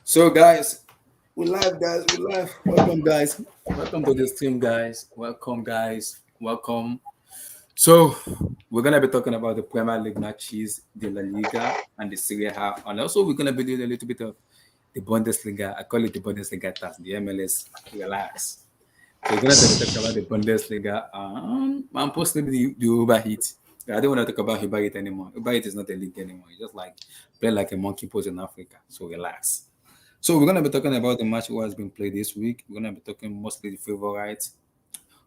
So, guys, we live, guys. We live. Welcome, guys. Welcome to the stream, guys. Welcome, guys. Welcome. So, we're gonna be talking about the Premier League matches, the La Liga, and the Serie A, and also we're gonna be doing a little bit of the Bundesliga. I call it the Bundesliga task, the MLS. Relax. So, we're gonna talk about the Bundesliga and possibly the Uber Heat. I don't want to talk about Uber Heat anymore. Uber Heat is not a league anymore. It's just like play like a monkey pose in Africa. So relax. So we're gonna be talking about the match who has been played this week. We're gonna be talking mostly the favorites.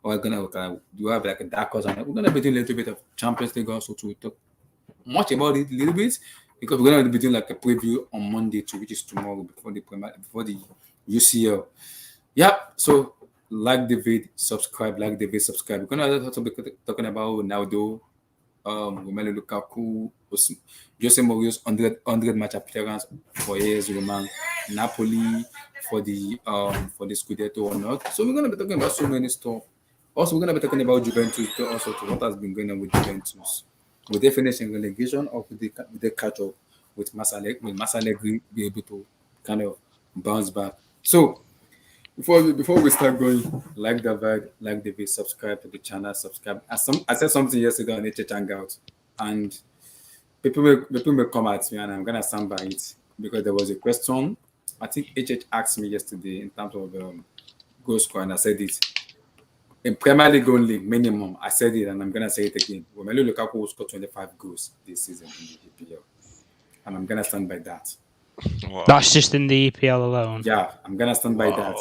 Or we're gonna do have like a dark horse on it. We're gonna be doing a little bit of Champions League also to talk much about it a little bit because we're gonna be doing like a preview on Monday too, which is tomorrow before the UCL. Yeah. So like the vid, subscribe. We're gonna also be talking about Ronaldo, Romelu Lukaku, Jose Mourinho's 100 match appearance for AS Roma, Napoli for the Scudetto or not. So we're gonna be talking about so many stuff. Also, we're gonna be talking about Juventus also to what has been going on with Juventus. Will they finish in relegation or will they catch up with Masalek? Will Masalek be able to kind of bounce back? So before we start going, like the vibe, like the video, subscribe to the channel, subscribe. I said something yesterday on HH Hangout, and people will come at me, and I'm gonna stand by it because there was a question. I think HH asked me yesterday in terms of goal score, and I said it in Premier League only minimum. I said it, and I'm gonna say it again. Romelu Lukaku will score 25 goals this season in the EPL, and I'm gonna stand by that. Wow. That's just in the EPL alone. Yeah, I'm gonna stand by that.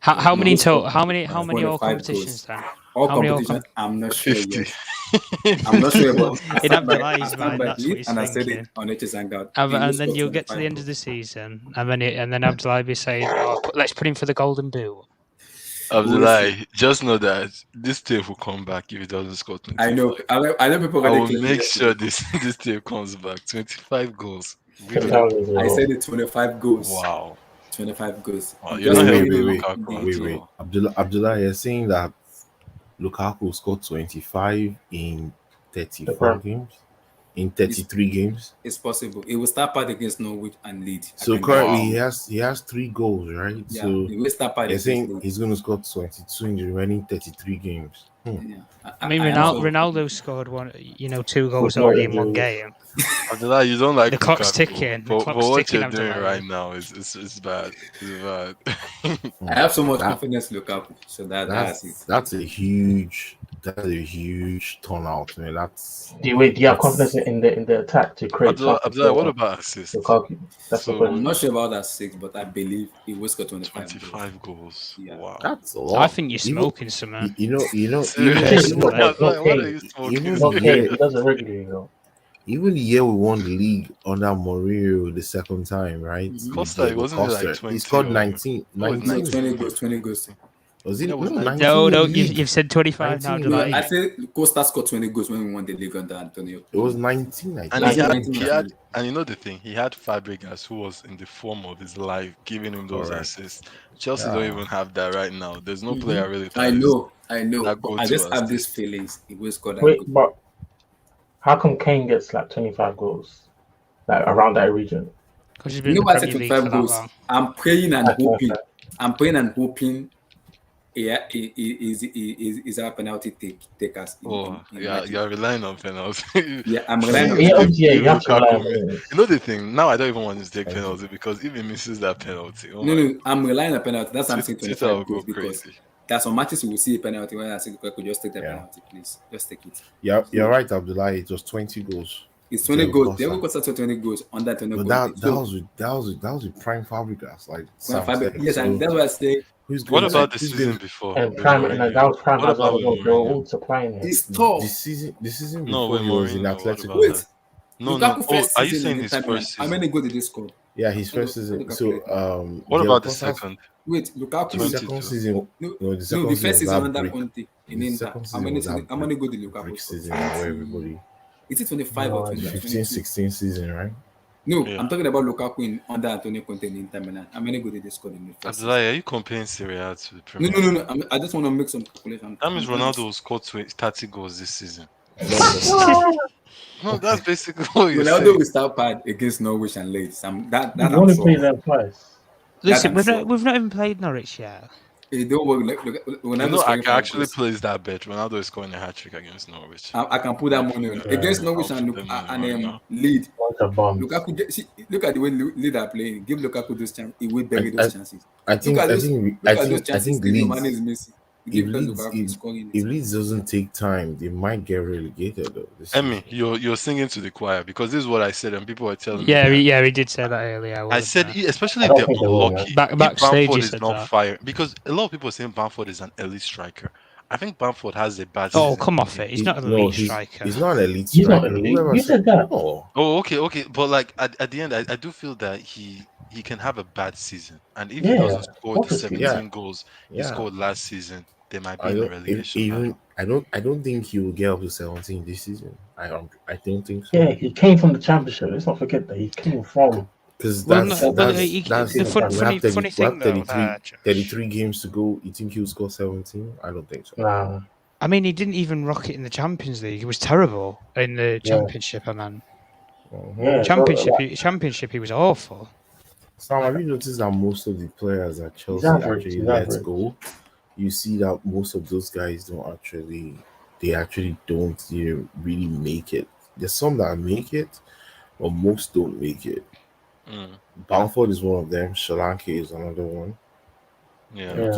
How many in total? How many all competitions then? All How many competitions, I'm not sure 50. yet. I'm not sure about In Abdullah's I stand mind, by that's it, what he's and I said thinking. it on HSN Hangout. And then you'll get to the end of the season, and then Abdullah will be saying, "Let's put him for the Golden Boot." Abdullah, just know that this tape will come back if it doesn't score 25. I know people I already will claim make it. sure this tape comes back. 25 goals. Really? I said it 25 goals. Wow. 25 goals. Wow, Just Wait. Abdullah, you're saying that Lukaku scored 25 in 34 games? In 33 games? It's possible. It will start part against Norwich and Leeds. So currently he has 3 goals, right? Yeah, so it will start part you're against saying Leeds. he's going to score 22 in the remaining 33 games. Yeah. I mean, Ronaldo scored 2 goals already in one game. Abdullah, you don't like The clock's Lukaku, ticking. But what you're doing right now is bad. It's bad. I have so much confidence in Lukaku, so that's it. That's a huge turnout, man. Do you have confidence in the attack to create? Abdullah, what about assists? Lukaku? That's the question. I'm not sure about that 6, but I believe he will score 25 goals. Yeah. Wow. That's a lot. I think you're smoking some, man. You know, What are you smoking? Okay, he does it regularly, though. even the year we won the league under Mourinho the second time, right? Costa, it wasn't like 20. He scored 19. 20 goals. Was it? That was 19 No, in the league. you've said 25 now, 19. July. I think Costa scored 20 goals when we won the league under Antonio. It was 19, I think. And he had, and you know the thing, he had Fabregas, who was in the form of his life, giving him those assists. Chelsea don't even have that right now. There's no player really. I know. that But I just have assist. these feelings. He will score that Wait, goal. but how come Kane gets like 25 goals, like around that region? Because he's You been know in why the I said Premier League for 25 that goals? long. I'm praying and Okay, hoping. okay. I'm praying and hoping. Yeah, is our penalty takers. You're relying on penalty. Yeah, I'm relying on You have to rely on him. You know the thing, now I don't even want to take penalty because if he misses that penalty, No, I'm relying on penalty. That's why I'm saying Twitter will 25 go goals because crazy. there's some matches you will see a penalty when I say could just take the penalty, please. Just take it. Yeah, you're right, Abdullah. It was 20 goals. It's 20 goals. Diego They will cost 20 goals under 20 But goals. that was with prime Fabregas, like Yes, and that's why I say What about the season before? And Prime, that was Prime What as well. about They were Mourinho? all supplying him. it's tough. the season No, before when he was in Mourinho, what Atletico. about Wait, that? No. Lukaku Oh, first are you season saying in his the Premier first League, how many season? goals did he score? Yeah, his first season. So What Diego about the Costa's- second? Wait, Lukaku. The 22. second season. No, The second the first season under break. Conte in The Inter. second How season many was that how many goals did break Lukaku score? season where everybody Is it 25 or 20? 15, 16 season, right? No, Yeah. I'm talking about Lukaku in under Antonio Conte in Inter Milan. How many goals did they score in the first season? Abdullah, are you comparing Serie A to the Premier League? No. I just want to make some calculation. That means Ronaldo will score 30 goals this season. No, that's basically what you're Ronaldo saying. will start bad against Norwich and Leeds. That You I'm only sure played of. them twice. That Listen, I'm sure of. we've not even played Norwich yet. Don't worry. You Ronaldo know, I scoring can five actually goals. place that bet. Ronaldo is scoring a hat trick against Norwich. I can put that I'll money put on that. against Yeah, I'll Norwich put that money right now. Lead. bunch of bums. Lukaku, look at the way Lead are playing. Give Lukaku those chances. He will I, bury I, those chances. I Look think at I those. think I Look at those think I chances. think Sadio Mane is Leeds missing. if Give us Leeds Lukaku if scoring if it. Leeds doesn't take time, they might get relegated though this Emmy, season. you're singing to the choir because this is what I said, and people are telling me Yeah, that. he did say that earlier. I I wasn't said, there. especially I if don't they're think they will, man. unlucky, if Backstage, he Bamford is said not that. firing, because a lot of people are saying Bamford is an elite striker. I think Bamford has a bad Oh, season. come off it. He's not an elite striker. He's not an elite He's not striker. elite. Whoever You said said that. no. Oh, okay. But like at the end, I do feel that he can have a bad season, and if he Yeah, doesn't score the obviously. Yeah, 17 goals he yeah. scored last season, they might be I in a don't relegation even battle. I don't think he will get up to 17 this season. I don't think so. Yeah, he came from the championship. Let's not forget that he came from Because Well, the no, well, championship the to the championship. funny we have thing though, there, Josh. 33 games to go. You think he'll score 17? I don't think so. Nah, I mean, he didn't even rock it in the Champions League. He was terrible in the yeah, Championship. I mean, Mhm. yeah. So like, Championship, he was awful. Sam, have you noticed that most of the players that he's Chelsea average. actually He's lets average. go, you see that most of those guys don't actually, they actually don't really make it. There's some that make it, but most don't make it. Mm, Bamford is one of them. Solanke is another one. yeah. Yeah,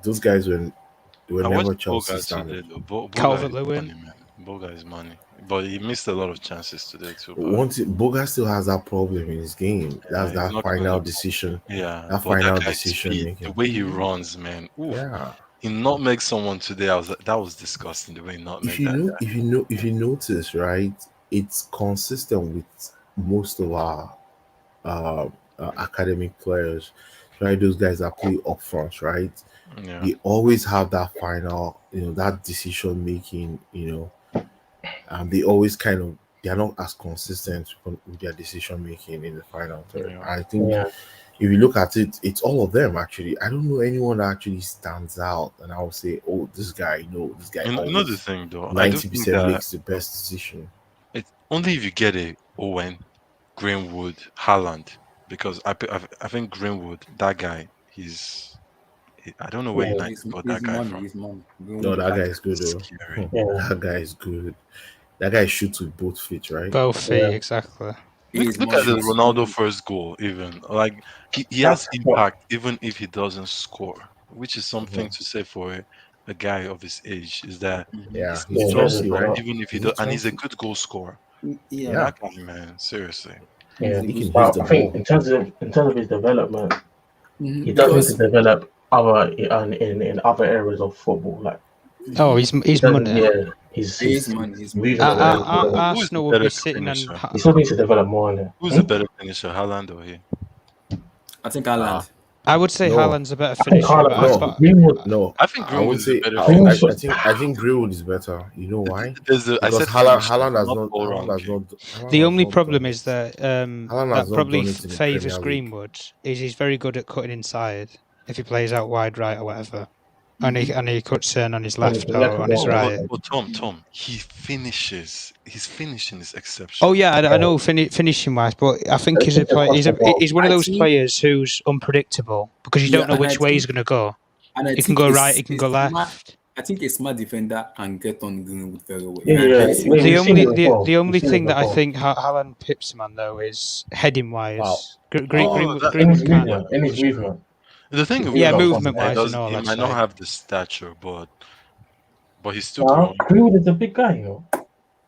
Those guys were I never watched Chelsea Boga standard. today though. Boga Calvert is money, Lewin. man. Boga is money, but he missed a lot of chances today too. But Once Boga still has that problem in his game. That's he's that not giving final the decision, Yeah, that but that final guy's decision speed, the making. way he runs, man. Oof. Yeah. He not make someone today. I was like, that was disgusting. The way he not make that guy. If you notice, right, it's consistent with most of our uh, academic players, right? Those guys that play up front, right? Yeah, They always have that final, that decision making, they always kind of they're not as consistent with their decision making in the final third. yeah. I think yeah. if you look at it, it's all of them actually. I don't know anyone that actually stands out, and I would say, oh, this guy, this guy You know the always thing though. I do think 90% that makes the best decision. it's only if you get a Owen, Greenwood, Haaland, because I think Greenwood, that guy, I don't know where Yeah, United got that He's guy money. from. He's money. No, Greenwood that is guy That money. is guy good is though. scary. yeah, That guy is good. That guy shoots with both feet, right? Both feet, yeah. exactly. He is Look at the money. Shoots. Ronaldo first goal. Even like he has That's what. impact even if he doesn't score, which is something Mhm. to say for a guy of his age. Is that Mhm. Yeah, he's he's Yeah, still there's 20, a scoring right? lot. even if he Is he does, and he's a 20? good goal scorer. Yeah, Yeah, That guy, man, seriously. he's Yeah, a he good can hit but the I think ball. in terms of his development, he does need to Because develop in other areas of football. Like Oh, mhm, he he's doesn't. money. Yeah, he is money. his He's money. movement is good. Who is the Arsenal would better be sitting on. finisher? He still needs to develop more in it. Who's the Hmm? better finisher, Haaland or he? I think Uh, Haaland. I would say no, Haaland's a better I think finisher, Haaland, no, Greenwood, no. I think I Greenwood would is a say better Greenwood. finisher. I think Greenwood is better. You know why? I Because said finisher, not all round game. the Haaland has only not done problem is it. that Haaland has that not probably done it in the favours Premier League. Greenwood. Is he's very good at cutting inside if he plays out wide right or whatever, and he cuts in on his On his left left or as on his well. But, right. but Tom, he finishes. His finishing is Oh exceptional. yeah, I Yeah. know finishing wise, but I think But he's a it's player. across the board. He's one of I those think players who's unpredictable because you yeah, don't know which way he's going to go. He can go right, he can go left. I think a smart defender can get on Greenwood very well. Yeah, If you yeah, really see yeah. Greenwood, We've seen it before. The We've only seen it thing that I before. think Haaland pips him on though is heading Wow. wise. Oh, that In his Greenwood can't. movement, in his movement, the thing his with Yeah, movement Greenwood from is movement the he edge. wise and does all, he I'd might not say. have the stature, but he's still No, growing. Greenwood is a big guy, you know.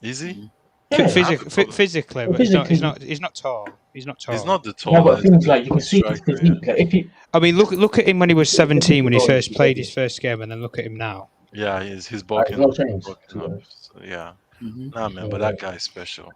Is he? Mhm. Yeah, I have a problem. Physically, but physically. he's not tall. He's not He's tall. not the No, but tallest, things he's a like you can good see his striker. Yeah, physique. Like if you, I mean, look at him when he was the physique 17 when he is first played his already. first game, and then look at him now. yeah, he's There's bulking no up. change. Bulking To be up. honest. So, yeah, Mhm. nah, man. But Yeah. that guy is special.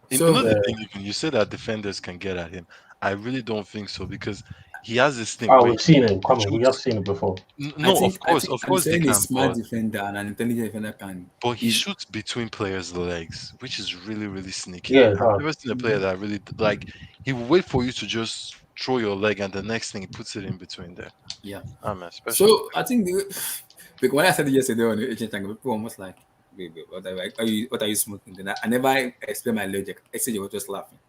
You know So the Yeah. thing, you say that defenders can get at him. I really don't think so because he has this thing Oh, where we've seen it he coming. We have shoots. seen it before. No, I think of I'm course they saying a can, smart defender and an intelligent defender can but he is shoots between players' legs, which is really, really sneaky. Yeah, it I've does. never seen a player mhm. that really like he will wait for you to just throw your leg, and the next thing he puts it in between there. Yeah. Ah man, special. So I think because when I said it yesterday on the agent, people were almost like, wait, what are you smoking? Then I never explained my logic. I said you were just laughing.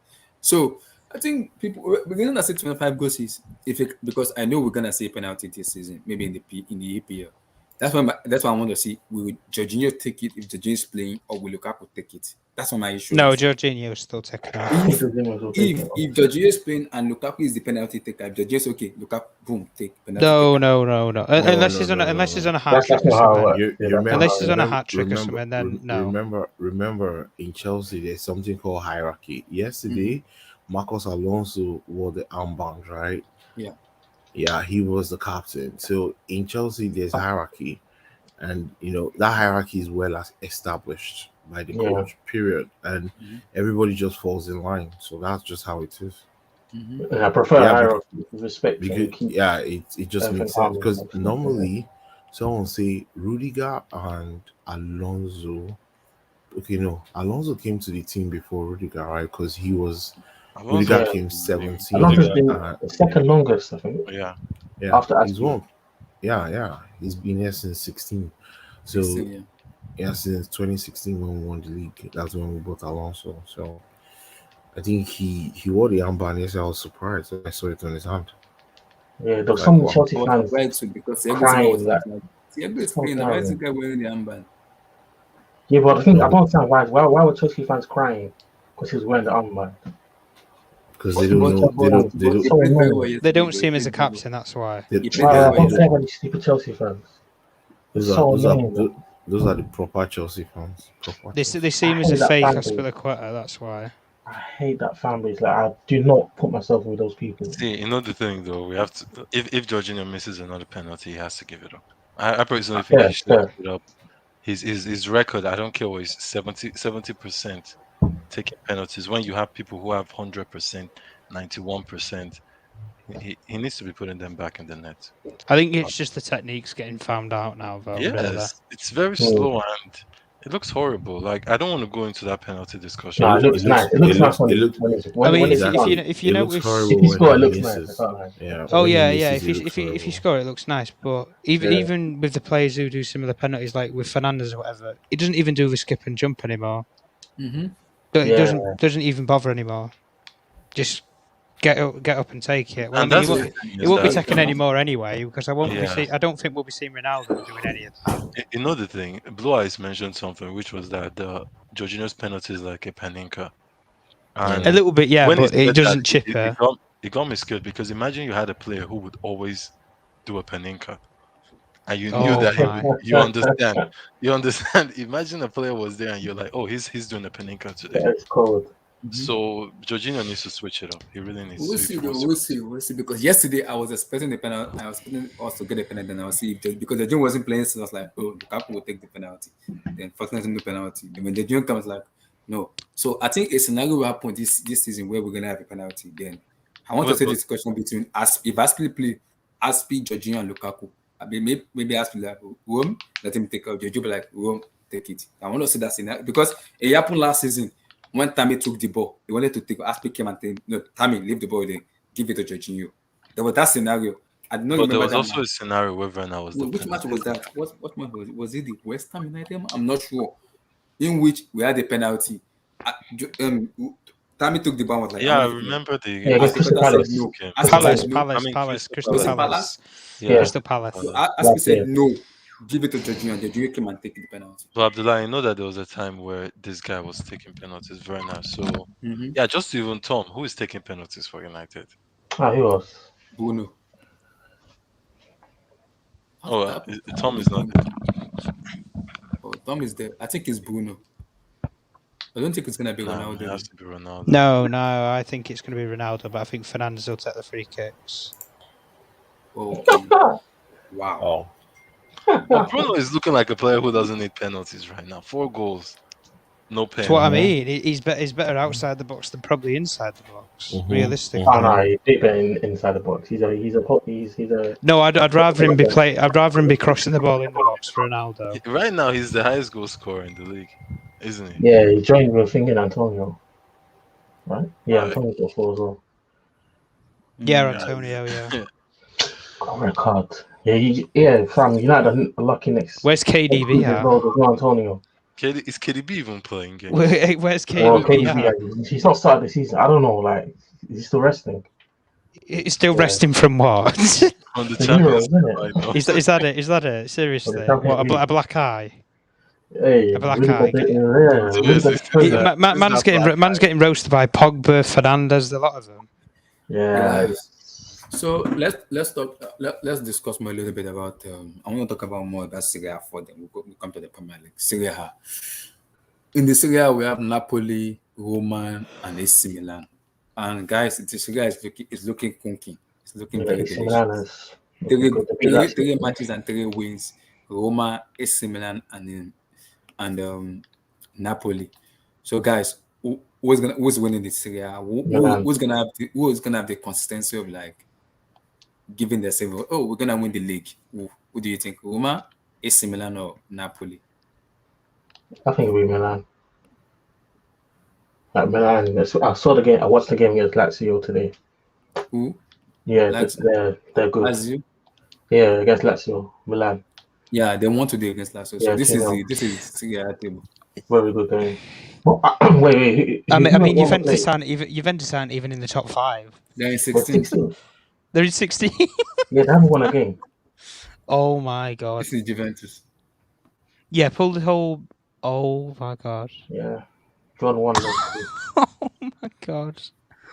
So I think people we're gonna say 25 goals is if it, because I know we're gonna see penalty this season, maybe in the EPL. That's why I want to see will Jorginho take it if Jorginho is playing or will Lukaku take it. That's what my issue No, is. Jorginho's still taking off. I think If Jorginho will take it. if Jorginho is playing and Lukaku is the penalty taker, if Jorginho is okay, Lukaku boom take penalty No, taker. no, no, no. Unless no, he's on no, no, unless he's no. on a hat That's trick or not how it something. works. You Yeah, that's not remember, how Unless he's it on a works. hat trick or something, then no. remember in Chelsea there's something called hierarchy. Yesterday, Marcos Alonso wore the armband, right? Yeah. Yeah, he was the captain. So in Chelsea there's hierarchy, and that hierarchy is well as established by the Yeah. coach. Period, and Mhm. everybody just falls in line. So that's just how it is. Mhm. And I prefer Yeah, hierarchy with respect because and keep it just everything makes sense. calm. Because normally someone say Rudiger and Alonso. Okay, no, Alonso came to the team before Rudiger, right? Because Alonso Rudiger Yeah. was came like, 17. Alonso's Rudiger, been Uh, the second longest, I think, yeah. yeah, after he's Aston. one. Yeah, he's been here since 16. So 16, yeah. yeah, since 2016 when we won the league, that's when we bought Alonso. So I think he wore the armband. Yes, I was surprised when I saw it on his hand. Yeah, there was Like, some wow. Chelsea I was fans surprised too because Thiago was crying that like, Thiago is some playing. Why is the crying. guy wearing the armband? Yeah, but I think I No, don't understand why were Chelsea fans crying because he was wearing the armband. because they But don't But know. Chelsea fans, They but it's he don't. so played very well annoying. They yesterday, don't though. see He him as a played very well. captain, that's why. They, He played very I well don't those care are about yesterday. these stupid Chelsea fans. It's those are so those are annoying, man. those are the proper Chelsea fans. Proper They Chelsea see I him as a hate that fake fan base. Aspilicueta, that's why. I hate that fan base. Like I do not put myself with those people. See, the thing though, we have to. If Jorginho misses another penalty, he has to give it up. I personally think he Fair, should fair. give it up. His record, I don't care what he's 70% taking penalties. When you have people who have 100%, 91%, he needs to be putting them back in the net. I think it's just the technique's getting found out now, though, really. Yes, it's very Mm. slow and it looks horrible. Like I don't want to go into that penalty discussion. No, it Because looks nice. It looks nice I mean, when it's if exactly. you done. if you It looks notice, If horrible you when score, he it looks nice. I misses. can't lie. Yeah, oh when he yeah, yeah. misses, If it you looks if you if you horrible. score, it looks nice. But even Yeah. even with the players who do similar penalties, like with Fernandez or whatever, he doesn't even do the skip and jump anymore. Mm-hmm. It Yeah. doesn't even bother anymore. Just get up and take it. Well, I and mean, that's So the it's, thing he is won't be that taking any more anyway because yeah, I don't think we'll be seeing Ronaldo doing any of that. the thing, Blue Eyes mentioned something which was that the Jorginho's penalty is like a paninka. A And little bit, yeah, when he but it said that, doesn't chip her. it got me scared because imagine you had a player who would always do a paninka, and you knew Oh that my! you understand. Imagine a player was there and you're like, oh, he's doing a paninka today. It's cold. mm-hmm. So Jorginho needs to switch it up. He really needs We'll to if see he though. wants to continue. We'll see. Because yesterday I was expecting the penalty. I was expecting us to get a penalty, and I'll see if because the June wasn't playing, so I was like, oh, Lukaku will take the penalty. Then fortunately, no penalty. Then when the June comes, like, no. So I think a scenario will happen this season where we're gonna have a penalty. Then I want to But, say but this question between us if Aspi play Aspi, Jorginho, and Lukaku. I mean, maybe Aspi like Rome, let him take out. Jorginho be like Rome, take it. I want to see that scenario because it happened last season. When Tammy took the ball, he wanted to take. Aspi came and take. No, Tammy leave the ball there, give it to Jorginho. There was that scenario. I do not but there remember was that also match. a scenario where Werner was the Which match penalty was taker. that? What match was it? Was it the West Ham United? I'm not sure. In which we had a penalty. Tammy took the ball. Was like, I Yeah, I want to take it. remember the Yeah, against against Crystal Aspilicueta said Palace. no. okay. Crystal Aspi said Palace, Palace. no. Palace, I mean Palace, Crystal Crystal Was it Palace. Palace, Palace? Yeah. Yeah, Crystal Palace. So Aspi last said year. no. Give it to Jorginho, and Jorginho came and take the penalty. So Abdullah, I know that there was a time where this guy was taking penalties, Werner. So Mm-hmm. yeah, just even Tom, who is taking penalties for United? Ah, who else? Bruno. Oh, That Tom be is not Bruno. there. Oh, Tom is there. I think it's Bruno. I don't think it's gonna be Nah, man, it Ronaldo. has to be Ronaldo. No, I think it's going to be Ronaldo, but I think Fernandez will take the free kicks. Okay. Wow. Oh, But Bruno is looking like a player who doesn't need penalties right now. 4 goals, no That's what pen. I mean. He's better outside the box than probably inside the box, realistically. Oh no, he did better inside the box. He's a No, I'd rather him be I'd rather him be crossing the ball in the box for Ronaldo. Right now, he's the highest goal scorer in the league, isn't he? yeah. He joined with thinking Antonio, right? Yeah, Right. Antonio got 4 as well. Yeah, Mm. Antonio. Yeah. Oh my god. Yeah, fam. United are lucky next. Where's KDB As at? well, there's no Antonio. Is KDB even playing games? Where's Well, KDB KDB, at? he's not started the season. I don't know. Like, he's still resting. He's still Yeah. resting from what? On the The Champions Euros, isn't League it? final. Is that it? Is that it? Seriously? What, Champions League. a black eye? Hey, A black really eye. got really got Seriously, disappointed. Man's getting roasted by Pogba, Fernandez, a lot of them. Yeah. So let's talk. Let's discuss more a little bit about. I want to talk about more about Serie A for them. We come to the Premier League. Serie A. In the Serie A, we have Napoli, Roma, and AC Milan. And guys, the Serie A is looking funky. It's looking very AC delicious. Milan is looking good to beat Three matches and 3 wins. Roma, AC Milan, and Napoli. So guys, who's winning the Serie A? Who's gonna have the consistency of like giving themselves? Oh, we're gonna win the league. Who do you think? Roma, AC Milan, or Napoli? I think it'll be Milan. Like Milan, I saw the game. I watched the game against Lazio today. Who? Yeah, Lazio? they're good. Lazio? Yeah, against Lazio, Milan. Yeah, they won today against Lazio. So Yeah, this 2-0. is Serie A table. Very good game. Wait. I mean, Roma Juventus aren't even in the top 5. They're in They're 16. 16th. They're in 16. Yeah, they haven't won a game. Oh my god. This is Juventus. Yeah, pull the whole. Oh my god. Yeah, John won. Oh my god.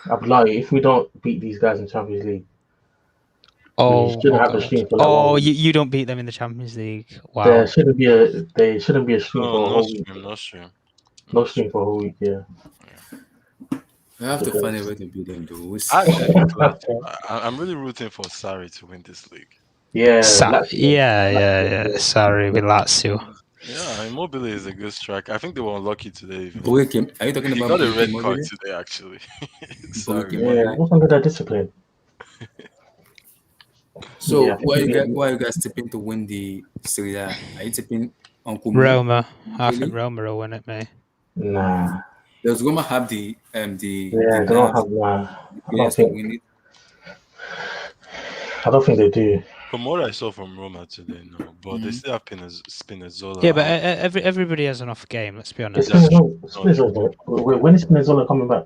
I'll be lying if we don't beat these guys in Champions League. Oh, We shouldn't my have a god. stream for like 1 Oh, week. you don't beat them in the Champions League. Wow. There shouldn't be a stream for a No whole week. stream, no stream. No stream for a whole week. Yeah. We have to find a way to beat them, though. We'll see. I'm really rooting for Sarri to win this league. Yeah. Yeah. Sorry, with Lazio. Yeah, Immobile is a good striker. I think they were unlucky today. Even. Are you talking He about got a red Immobile? card today, actually. Sorry. Yeah. What's under that discipline? So Yeah, why are you guys tipping to win the Serie A? Are you tipping Uncle Roma. I Really? think Roma will win it, mate. Nah. Does Roma have the Yeah, they don't have. players to win it? I don't think they do. From what I saw from Roma today, no. But they still have Spinazzola. Yeah, but everybody has an off game. Let's be honest. Spinazzola. When is Spinazzola coming back?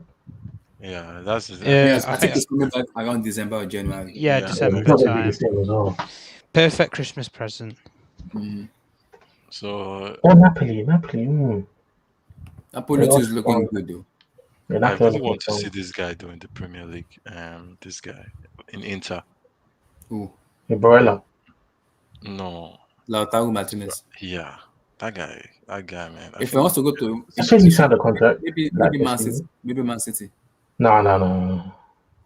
Yeah, that's Yes, I I think it's coming back around December or January. Yeah, Yeah. December It's not gonna be time. the same as well. Perfect Christmas present. Mhm. so. Oh, Napoli. Napoli Yeah, is looking that's good though. Yeah, I Napoli really want to looking see this guy doing the Premier League. This guy in Inter. Who? strong. Barella. No, Lautaro Martinez. yeah, that guy, man. If he wants to go to He says he signed a contract. maybe like Man this City. season. Maybe Man City. No.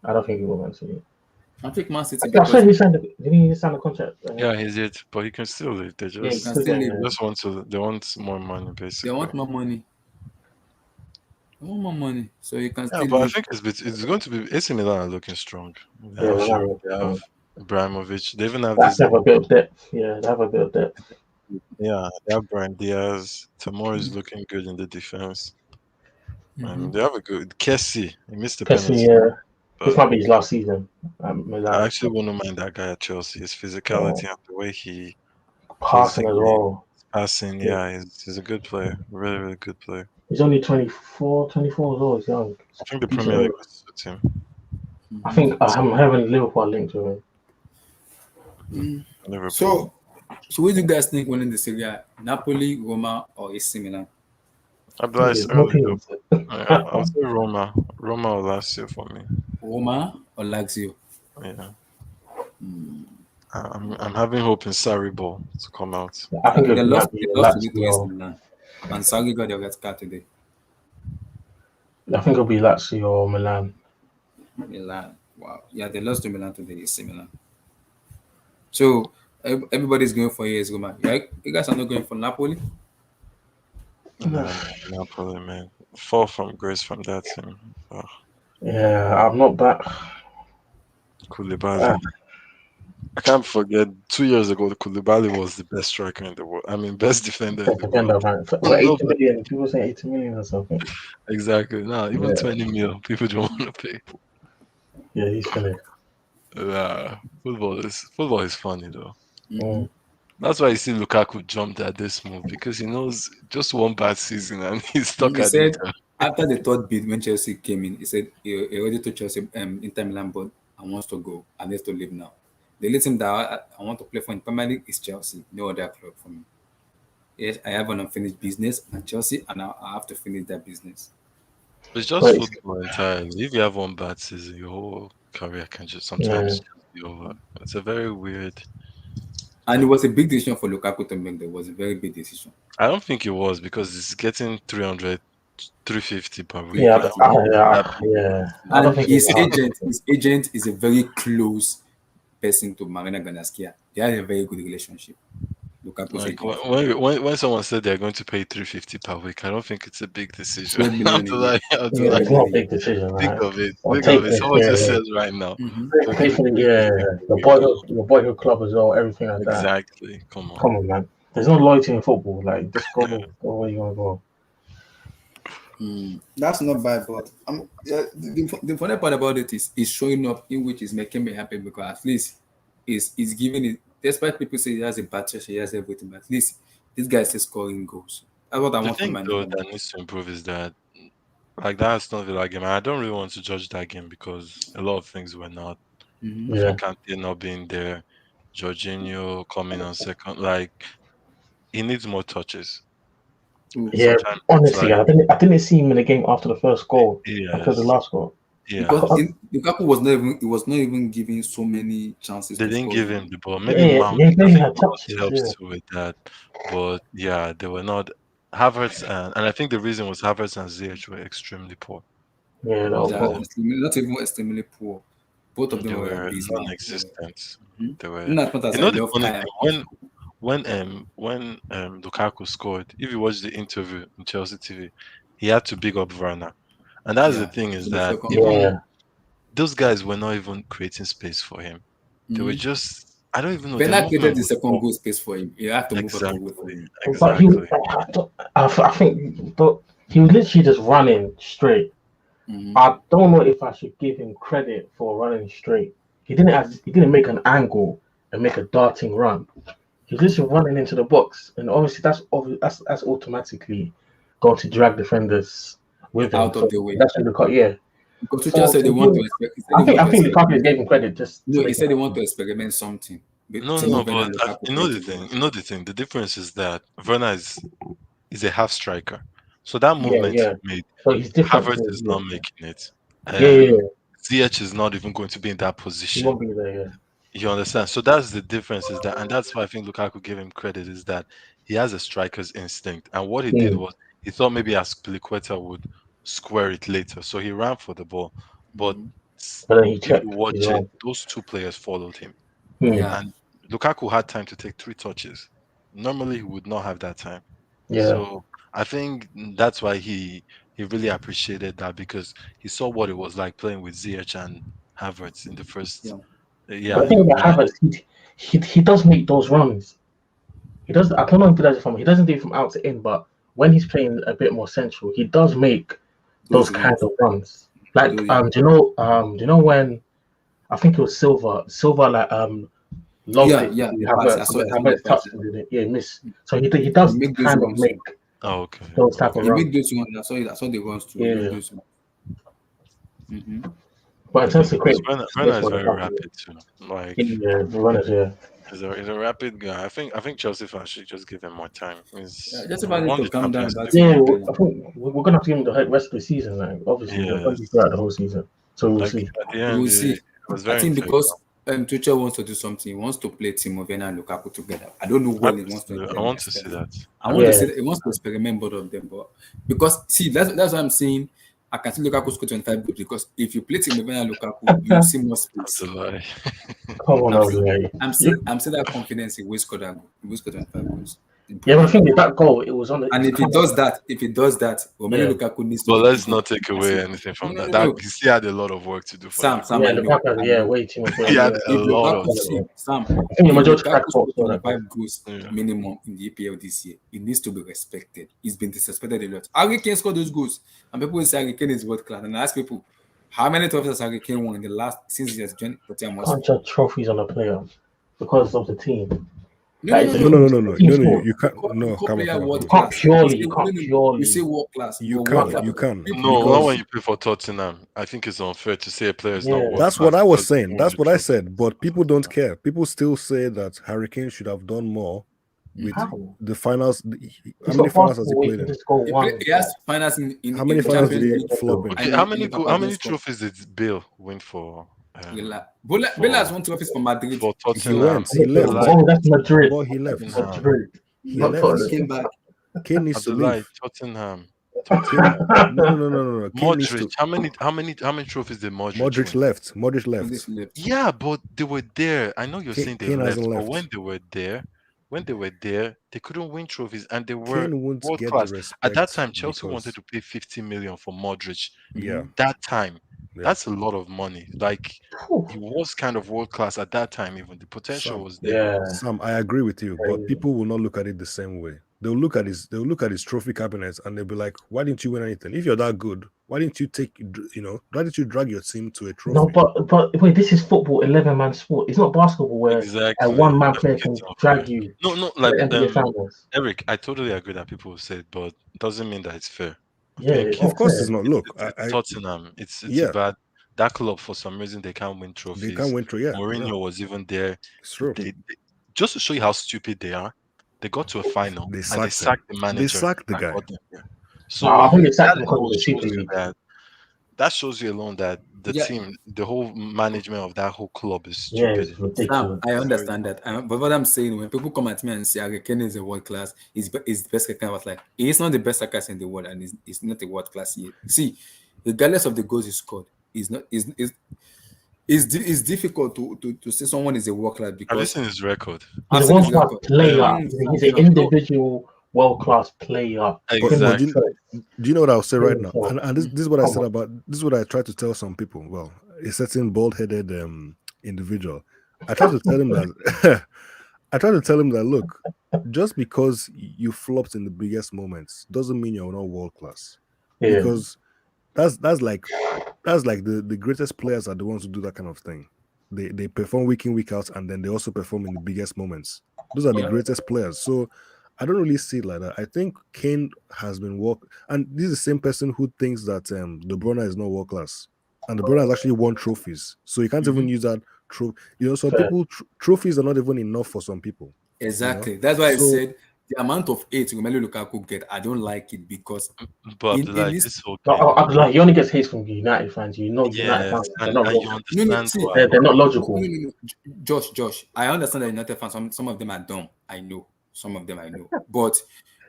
I don't think he will Man City. I think Man City I because said he signed. Didn't he sign a contract? Yeah, he did, but he can still leave. They Yeah, he just, can still still leave. they want more money, basically. they want more money. They want more money, so you can Yeah, still but I leave. think it's going to be AC Milan are looking strong. They Yeah, have Milan Giroud, look they strong. have Ibrahimovic. They even have That's this. have a bit of depth. Yeah, they have a bit of depth. Yeah, they have Brian Diaz. Tamor is looking good in the defense. Mhm. And they have a good Kessie. He missed the Kessie, penalty. yeah. This But might be his last season. Milan. I actually wouldn't mind that guy at Chelsea. His physicality and the way he plays Passing the as game, well. passing. Yeah, he's a good player. Really, really good player. He's only 24 as well. He's young. I think the Premier League was suits him. I think I'm having Liverpool linked to him. Liverpool. So what do you guys think winning the Serie A? Napoli, Roma, or AC Milan? Advice No early. teams. Yeah, I'll say Roma. Roma or Lazio for me. Roma or Lazio? Yeah. I'm having hope in Sarri ball to come out. I think They it lost might be to AC Lazio. Milan. And Sarri got the red card today. I think it'll be Lazio or Milan. Milan. Wow. Yeah, they lost to Milan today, AC Milan. So everybody's going for AS Roma. Right? You guys are not going for Napoli? Napoli, man. Fall from grace from that team. Oh, Yeah, I'm not back. Koulibaly. I can't forget 2 years ago, Koulibaly was the best striker in the world. I mean, best defender in the Defender, world. man. For 80 million. People say 80 million or something. Exactly. Now, even Yeah. 20 mil, people don't want to pay. Yeah, he's finished. Football is funny though. Mm. That's why you see Lukaku jumped at this move because he knows just one bad season and he's stuck He at said Inter. after the third bid when Chelsea came in, he said he already told Chelsea Inter Milan, but I wants to go. I need to leave now. The only team that I want to play for in Premier League is Chelsea. No other club for me. Yes, I have an unfinished business at Chelsea, and I have to finish that business. It's just But it's, football entirely. If you have one bad season, your whole career can just yeah, sometimes just be over. It's a very weird. And it was a big decision for Lukaku to make. That was a very big decision. I don't think it was because it's getting 300, 350 per week. I 350. don't think it's that big of a yeah. I decision. don't And think it's hard. his agent is a very close person to Marina Ganaskia. They have a very good relationship. Lukaku's Like agent. when someone said they're going to pay 350 per week, I don't think it's a big decision. 12 million a year. I have to Yeah, 12 like it's million not a a year. big decision, think right? of it. Or Think of take it. this, Someone just yeah, says right now. Mm-hmm. They'll pay give for you the yeah, 350 the per week. boyhood club as well, everything like that. Exactly. Come on. Come on, man. There's no loyalty in football. Like, just go where you want to go. That's not bad, but yeah, the funny part about it is he's showing up in which is making me happy because at least is giving it. Despite people say he has a bad chest, he has everything, but at least this guy is scoring goals. That's what I The want from thing my though number that one. needs to improve is that like that Aston Villa game. I don't really want to judge that game because a lot of things were not. Mm-hmm. I think Yeah, Kante not being there, Jorginho coming on second. Like he needs more touches. Ooh. yeah. Sometimes it's Honestly, like I didn't see him in the game after the first goal, after the yes, last goal. I yeah. Because can't, Lukaku was not even giving so many chances They to didn't score give goals. him the ball. Maybe yeah, Mount. yeah. He I barely think had Mount touches. helps Yeah, too with that. But yeah, they were not. Havertz and I think the reason was Havertz and Ziyech were extremely poor. yeah. That Both was of That them. not even extremely poor. Both of They them were were abysmal. non-existent. Mhm. They were. In as much as You I know the love funny Kyle, thing when Lukaku scored, if you watch the interview in Chelsea TV, he had to big up Werner, and that's the yeah, thing is for the that second goal. even yeah. those guys were not even creating space for him. They were Mm-hmm. just I don't even know. Their Bernard movement created the was second poor. goal space for him. He had to move out of the way for Exactly, him. But he, exactly. I think, but he was literally just running straight. Mm-hmm. I don't know if I should give him credit for running straight. He didn't make an angle and make a darting run. He's literally running into the box, and obviously that's automatically going to drag defenders with him. Out of So the way. that's in the cut, yeah. Because Tuchel So said they want to he said they I want to think Lukaku experiment. gave him credit just to No, he make it said they want happen. to experiment something. With No, no, no. Timo Werner But and Lukaku you know playing the together. thing. You know the thing. The difference is that Werner is a half striker, so that Yeah, movement yeah. he made, So he's different. Havertz is Yeah, not making it. yeah, yeah. Yeah. Ziyech is not even going to be in that He position. won't be there. Yeah, You understand? So that's the difference is that, and that's why I think Lukaku gave him credit is that he has a striker's instinct. And what he did mm. was he thought maybe Aspilicueta would square it later. So he ran for the ball. But Mm-hmm. But then he if you checked. He's watch it, wrong. those two players followed him. Mm. Yeah, And Lukaku had time to take 3 touches. Normally he would not have that time. Yeah, So I think that's why he really appreciated that because he saw what it was like playing with Ziyech and Havertz in the first yeah. but yeah, I think about when Havertz, he does make those runs. He does. I don't know if he does it from. He doesn't do it from out to in, but when he's playing a bit more central, he does make those Those kind runs. of runs. Like Those, yeah. do you know when I think it was Silver like lobbed Yeah, it yeah. to The pass. Havertz, and then I saw the Havertz pass. touched it, did it? Yeah, miss. So he He does make those kind of runs. make oh, okay, those type of okay. He made runs. those runs. I saw the runs too. He made Yeah, those runs. Mm-hmm. but in terms of Because create Werner space is for the very company, rapid too. Like yeah, the runners, yeah. he's a rapid guy. I think Chelsea fans should just give him more time. Yeah, He's just we about need won to the calm down Champions about League Yeah, for Timo him. Werner. I think we're gonna have to give him the rest of the season. Like, obviously, we're gonna be Yes. throughout the whole season, so we'll Like see. at the We will end, see. it was I very think integral. because Tuchel wants to do something, he wants to play Timo Werner and Lukaku together. I don't know when he wants to I want to see experiment. that. I want to Yeah, see that he wants to experiment both of them, but because see that's what I'm saying. I can see Lukaku score 25 goals because if you play Timo Werner and Lukaku, you see more That's a space. lie. come on, I'm seeing, Jose. I'm seeing that confidence he will score that goal. He will score 25 goals in Yeah, but Premier the thing League. is that goal, it was on the. It And was kind of if he does that, Romelu yeah, Lukaku needs to But be let's given not take an away assist. anything No, from no, that. no, That no. he still had a lot of work to do for Sam, Liverpool. yeah. I Lukaku, yeah, know. way too much He work. had Yeah, a If lot of Lukaku, work. see, Sam, I think the if majority of Lukaku folks scores saw that. 25 goals Yeah. minimum in the EPL this year, it needs to be respected. He's been disrespected a lot. Harry Kane scored those goals, and people will say Harry Kane is world class. And I ask people, how many trophies has Harry Kane won in the last since he has joined Tottenham Can't Hotspur? judge trophies on a player because of the team. No, That no, is no, a no. team, You, team you, sport. You can't. you No, call come on, player come on, come world You on. can't class. You purely, say you no, can't no, no. You say purely. world class, You but world can. class. You can No, not when because you play for Tottenham. I think it's unfair to say a player is not Yeah. world that's what class I was because saying. he won That's the what I trophy said. But for people don't Tottenham. care. People still say that Hurricane should have done more with Mm-hmm. How? the finals. How It's many not finals has he basketball where you played can in? just go He one. has finals in, How many in finals did Champions he League flop in? Okay, and in how many Champions Cup. trophies did Bale win for Bella for has won trophies for Madrid. for He Tottenham? went. He left. Oh, that's Madrid. But he left. Tottenham. Madrid. He Not He left. came Tottenham. back. Kane needs to Abdullahi, leave. Tottenham. Kane. Tottenham. No. Kane needs Modric. to. How many trophies did Modric Modric win? left. Modric On this left. left. Yeah, but they were there. I know you're saying they've Kane hasn't left, but left. when they were there, they couldn't win trophies and they were Kane won't world get the class. At that respect time, Chelsea wanted because to pay 50 million for Modric. yeah, Mm-hmm. That time, yeah. that's a lot of money. Like he was kind of world class at that time, even the potential Sam, was there. Yeah. Sam, I agree with you, but Crazy. people will not look at it the same way. They'll look at his trophy cabinet and they'll be like, why didn't you win anything? If you're that good, why didn't you why didn't you drag your team to a No, trophy? but wait, this is football, 11-man sport. It's not basketball where a Exactly. one-man I player think can it's drag unfair. you to No, no, the like NBA finals. Eric, I totally agree that people will say it, but it doesn't mean that it's fair. I Yeah, think it's Of not course it's fair. not. Look, it's Tottenham. It's a yeah, bad that club for some reason they can't win they can't trophies. win through. Yeah, Mourinho was even there. it's true. They just to show you how stupid they are. They got to a final They and they sacked him. sacked the They manager sacked the that guy. got them there. No, So I think it's that sacked because of alone the Super shows you League. that shows you alone that the Yeah, team, the whole management of that whole club is Yeah, stupid. it's Sam, ridiculous. I It's very understand that. But what I'm saying, when people come at me and say Harry is a world class, is the best striker, I was like, he's not the best striker in the world, and he's not a world class yet. See, regardless of the goals he scored, is not is difficult to say someone is a world class Have you because seen his record? He's I've a seen his world-class record. player. He's an Sam, No, individual world-class player. But Him but with exactly. do you know what I'll say right now? himself. And this is what I Come said on. about this is what I try to tell some people. Well, a certain bald-headed individual. I try to tell him that I try to tell him that look, just because you flopped in the biggest moments doesn't mean you're not world class. Yeah. Because that's like the greatest players are the ones who do that kind of thing. They perform week in, week out, and then they also perform in the biggest moments. Those are the Yeah. greatest players. So I don't really see it like that. I think Kane has been and this is the same person who thinks that De Bruyne is not world class, and De Bruyne has actually won trophies. So you can't even use that trophy. Some Fair. people trophies are not even enough for some people. Exactly. That's why I So said the amount of eight Romelu Lukaku get, I don't like it because But in like this this whole No, game, like he only gets hate from United fans. You know, United yes, fans they're not and you logical. understand see, why. They're not no, logical. Josh, I understand that United fans, some of them are dumb. I know. Some of them I know. But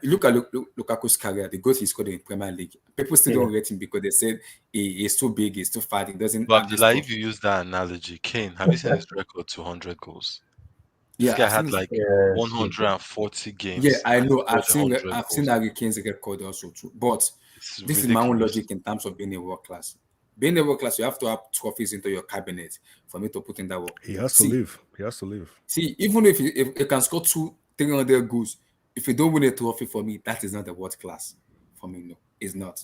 you look at Lukaku's career, the goals he scored in Premier League. People still Yeah. don't rate him because they said he's too big, he's too fat, he doesn't But have this like stuff. if you use that analogy, Kane, have you seen his record to 100 goals? This Yeah, guy I've had seen like Yeah, stupid. 140 yeah, games I and he know. scored 100 I've seen goals. Harry Kane's record also too. But It's this is my own ridiculous. logic in terms of being a world class. Being a world class, you have to have trophies into your cabinet for me to put in that work. he has to leave. He has to leave. See, even if you can score 300 goals, if you don't win a trophy for me, that is not the world class. For me, no, it's not.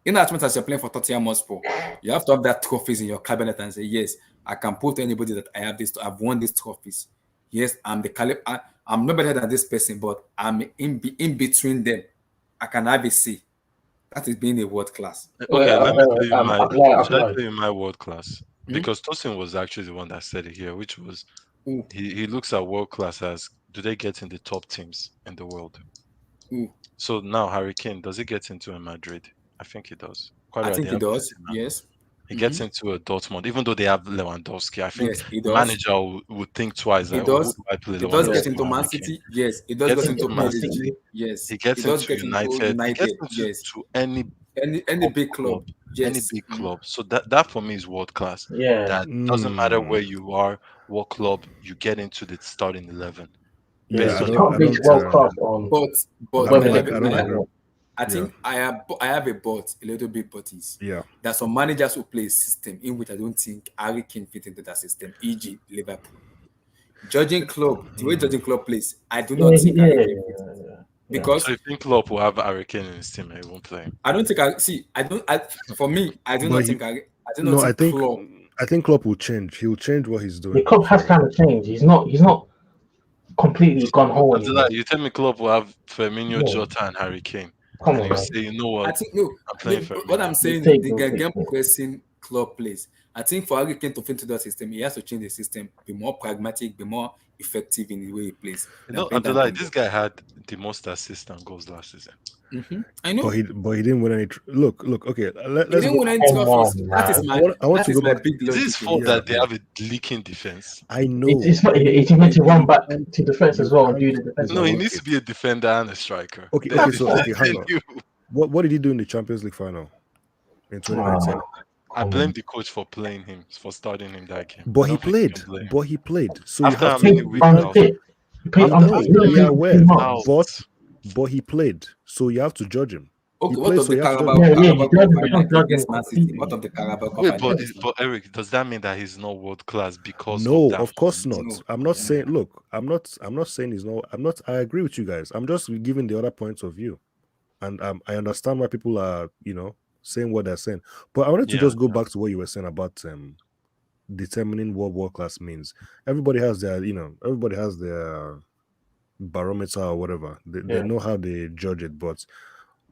In as much as you're playing for Tottenham Hotspur, you have to have that trophies in your cabinet and say, yes, I can prove to anybody that I have this. I've won these trophies. Yes, I'm the caliber. I'm not better than this person, but I'm in between them. I can have a say. That is being a world class. Okay, let me tell you my should I Abdullah. tell you my world class? Hmm? Because Tosin was actually the one that said it here, which was Ooh, he looks at world class as do they get in the top teams in the world? ooh. So now Harry Kane, does he get into a Madrid? I think he does. Quite I right, they think he have does. Benzema. Yes. He Mm-hmm. gets into a Dortmund, even though they have Lewandowski. I think Yes, he the does. manager would think twice, He like, oh, who does. do I play, He does get Lewandowski into or Man Harry Kane? City. Yes. He He does gets get He into into gets Man Man PSG. City. City. Yes. He He gets does into get into United. He gets United. into Yes. any Any top big club, club. any Yes. big Mhm. club. So that for me is world class. Yeah, That doesn't matter Mm, where you are, what club you get into the starting 11 yeah. based yeah, on You your can't base performance. world class on But I whether don't they like. can I win don't or agree. not. I Yeah, think I have a but a little bit but is yeah. there are some managers who play a system in which I don't think Harry Kane fit into that system, e.g. Liverpool. Judging club, the way Mm. judging club plays, I do not Yeah, think Harry Kane fits yeah. So because you think Klopp will have Harry Kane in his team and he won't play him? I don't think I see. I don't. For me, I do But not think I do not no, think club. I think Klopp will change. He'll change what he's The doing club has for. kind of changed. He's not. completely gone whole Abdullah, anymore. you tell me club will have Firmino, No, Jota, and Harry Kane, come and on, you man. say, you know I what, think no, I'm no. playing What Firmino. I'm You saying, take the those things. game pressing club plays. I think for Harry Kane to fit into that system, he has to change the system, be more pragmatic, be more effective in the way he plays You than know, playing that Abdullah, game this ball. guy had the most assists and goals last season. I But know he didn't win any. Look. Okay, he let's didn't go. win any Come trophies. on, That is man. my I want that to is go my back. big Is it his logic in fault it. Yeah, that they have a leaking defense? I know. It's not. It's meant to run back to defense as You well and can't do the defensive No, he work. needs overlook to it. be a defender and a striker. Okay, Then, okay. That's So fine. okay, hang then on. you. What did he do in the Champions League final in 2019? Ah, I come blame on. the coach for playing him, for starting him that game. But I he don't think you played. can blame him. But he played. So you After have how to. many Paid You weeks can't. out? unfit. He paid After unfit. how No, He didn't many we are play for weeks 2 aware. out? months. But he played. So you have to judge him. He Okay, what played. of So the you have to judge Carabao him. Yeah, yeah. Carabao You Cup judge him, but final don't judge him against Man City? What completely. of the Carabao Cup Wait, final but against Man but Eric, does that mean that he's not world class because of No, that of course moment? not. No, I'm not no. saying. Look, I'm not saying he's not. I'm not. I agree with you guys. I'm just giving the other points of view, and I understand why people are, saying what they're saying. But I wanted to Yeah, just go back to what you were saying about determining what world class means. Everybody has their barometer or whatever. They Yeah. know how they judge it. But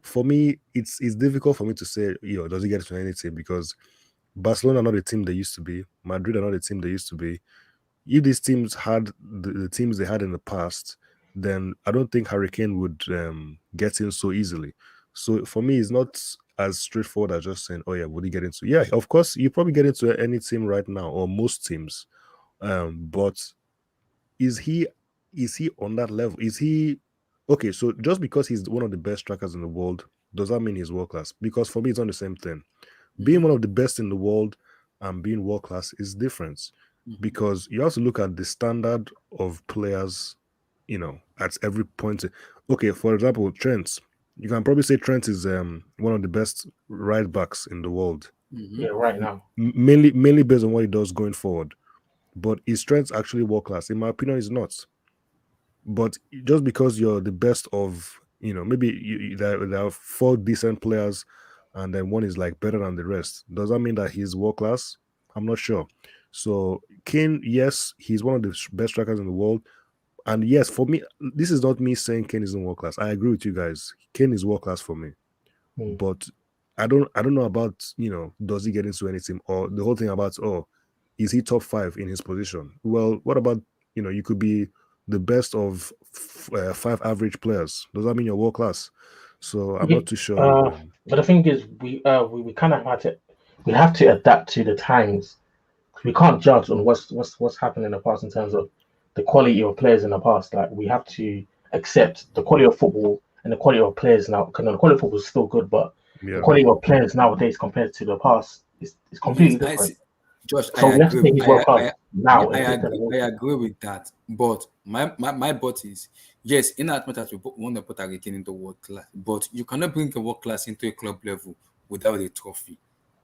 for me, it's difficult for me to say, does he get to anything? Because Barcelona are not the team they used to be. Madrid are not the team they used to be. If these teams had the teams they had in the past, then I don't think Hurricane would get in so easily. So for me, it's not as straightforward as just saying, "Oh yeah, would he get into?" Yeah, of course, you probably get into any team right now or most teams. But is he on that level? Is he okay? So just because he's one of the best strikers in the world, does that mean he's world class? Because for me, it's not the same thing. Being one of the best in the world and being world class is different, because you have to look at the standard of players, at every point. Okay, for example, Trent. You can probably say Trent is one of the best right backs in the world, Yeah, right now. mainly based on what he does going forward. But his strength actually world class? In my opinion, is not. But just because you're the best of, maybe there are four decent players, and then one is like better than the rest. Does that mean that he's world class? I'm not sure. So Kane, yes, he's one of the best strikers in the world, and yes, for me, this is not me saying Kane isn't world class. I agree with you guys. Kane is world class for me, Mm. but I don't know about, does he get into anything, or the whole thing about, oh, is he top five in his position? Well, what about, you could be the best of five average players. Does that mean you're world class? So I'm Yeah, not too sure. but the thing is, we kind of had to, we have to adapt to the times. We can't judge on what's happened in the past in terms of the quality of players in the past. Like we have to accept the quality of football and the quality of players now. Because the quality of football is still good, but the Yeah. quality of players nowadays compared to the past is completely Yes, I different. see. Josh, I So we have to agree. say he's world class Yeah, now in this I generation. agree with that. But my but is yes, in as much as want to put Hurricane into world class, but you cannot bring a world class into a club level without a trophy.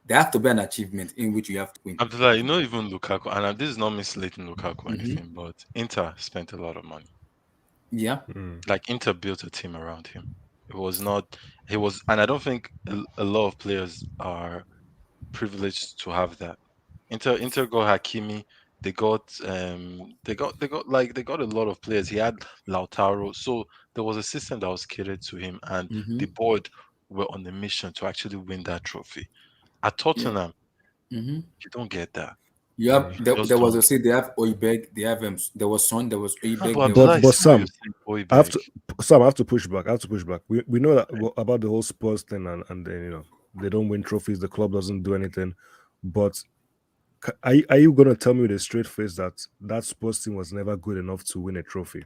There have to be an achievement in which you have to win. Abdullah, even Lukaku, and this is not misleading Lukaku or Hmm. anything, but Inter spent a lot of money. Yeah. Mm. Like Inter built a team around him. It was not. He was, and I don't think a lot of players are privileged to have that. Inter got Hakimi. They got a lot of players. He had Lautaro, so there was a system that was catered to him, and Hmm. the board were on a mission to actually win that trophy. At Yeah. Tottenham, Hmm. you don't get that. You have Mm. You just there was don't. a say they have Oibeg, they have there was Son, there was No, but Oibeg, there Abdullah, was I But see what you're Sam, saying, I have Boybeg. to Sam, I have to push back. I have to push back. We know that about the whole Spurs thing, and then they don't win trophies. The club doesn't do anything. But are you gonna tell me with a straight face that that Spurs team was never good enough to win a trophy,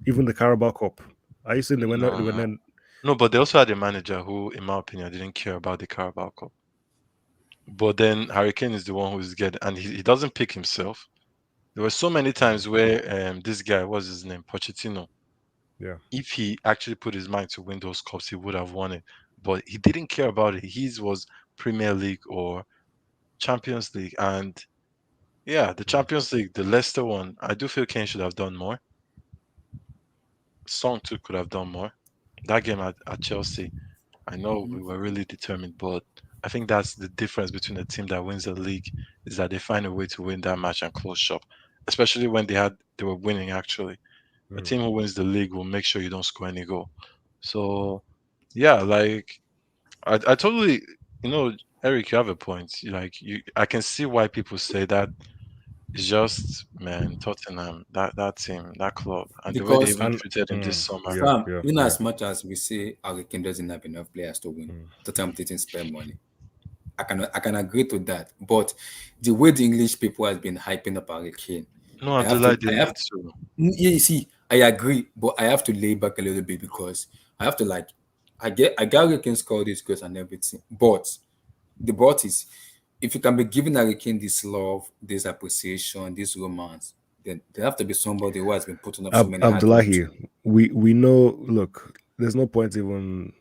even the Carabao Cup? Are you saying they were No, then? no, but they also had a manager who, in my opinion, didn't care about the Carabao Cup. But then Hurricane is the one who's getting, and he doesn't pick himself. There were so many times where this guy, what's his name, Pochettino, Yeah. if he actually put his mind to win those cups, he would have won it. But he didn't care about it. His was Premier League or Champions League. And yeah, the Champions League, the Leicester one, I do feel Kane should have done more. Song too could have done more. That game at Chelsea, I know we were really determined, but I think that's the difference between a team that wins the league is that they find a way to win that match and close shop, especially when they were winning actually. A team who wins the league will make sure you don't score any goal. So yeah, like I totally, you know, Eric, you have a point. I can see why people say that. It's just, man, Tottenham, that team, that club, and the way they because even And treated him this summer. yeah, fam, yeah, in yeah. as much as we say Harry Kane doesn't have enough players to win, Tottenham didn't spend money. I can agree to that. But the way the English people has been hyping up Harry Kane, No, I have to Abdullah, they I need have to. yeah, you see, I agree, but I have to lay back a little bit because I have to like I get Harry Kane score this goals and everything. But is if you can be giving Harry Kane this love, this appreciation, this romance, then there have to be somebody who has been putting up so many hard work Abdullahi, too. we know. Look, there's no point even.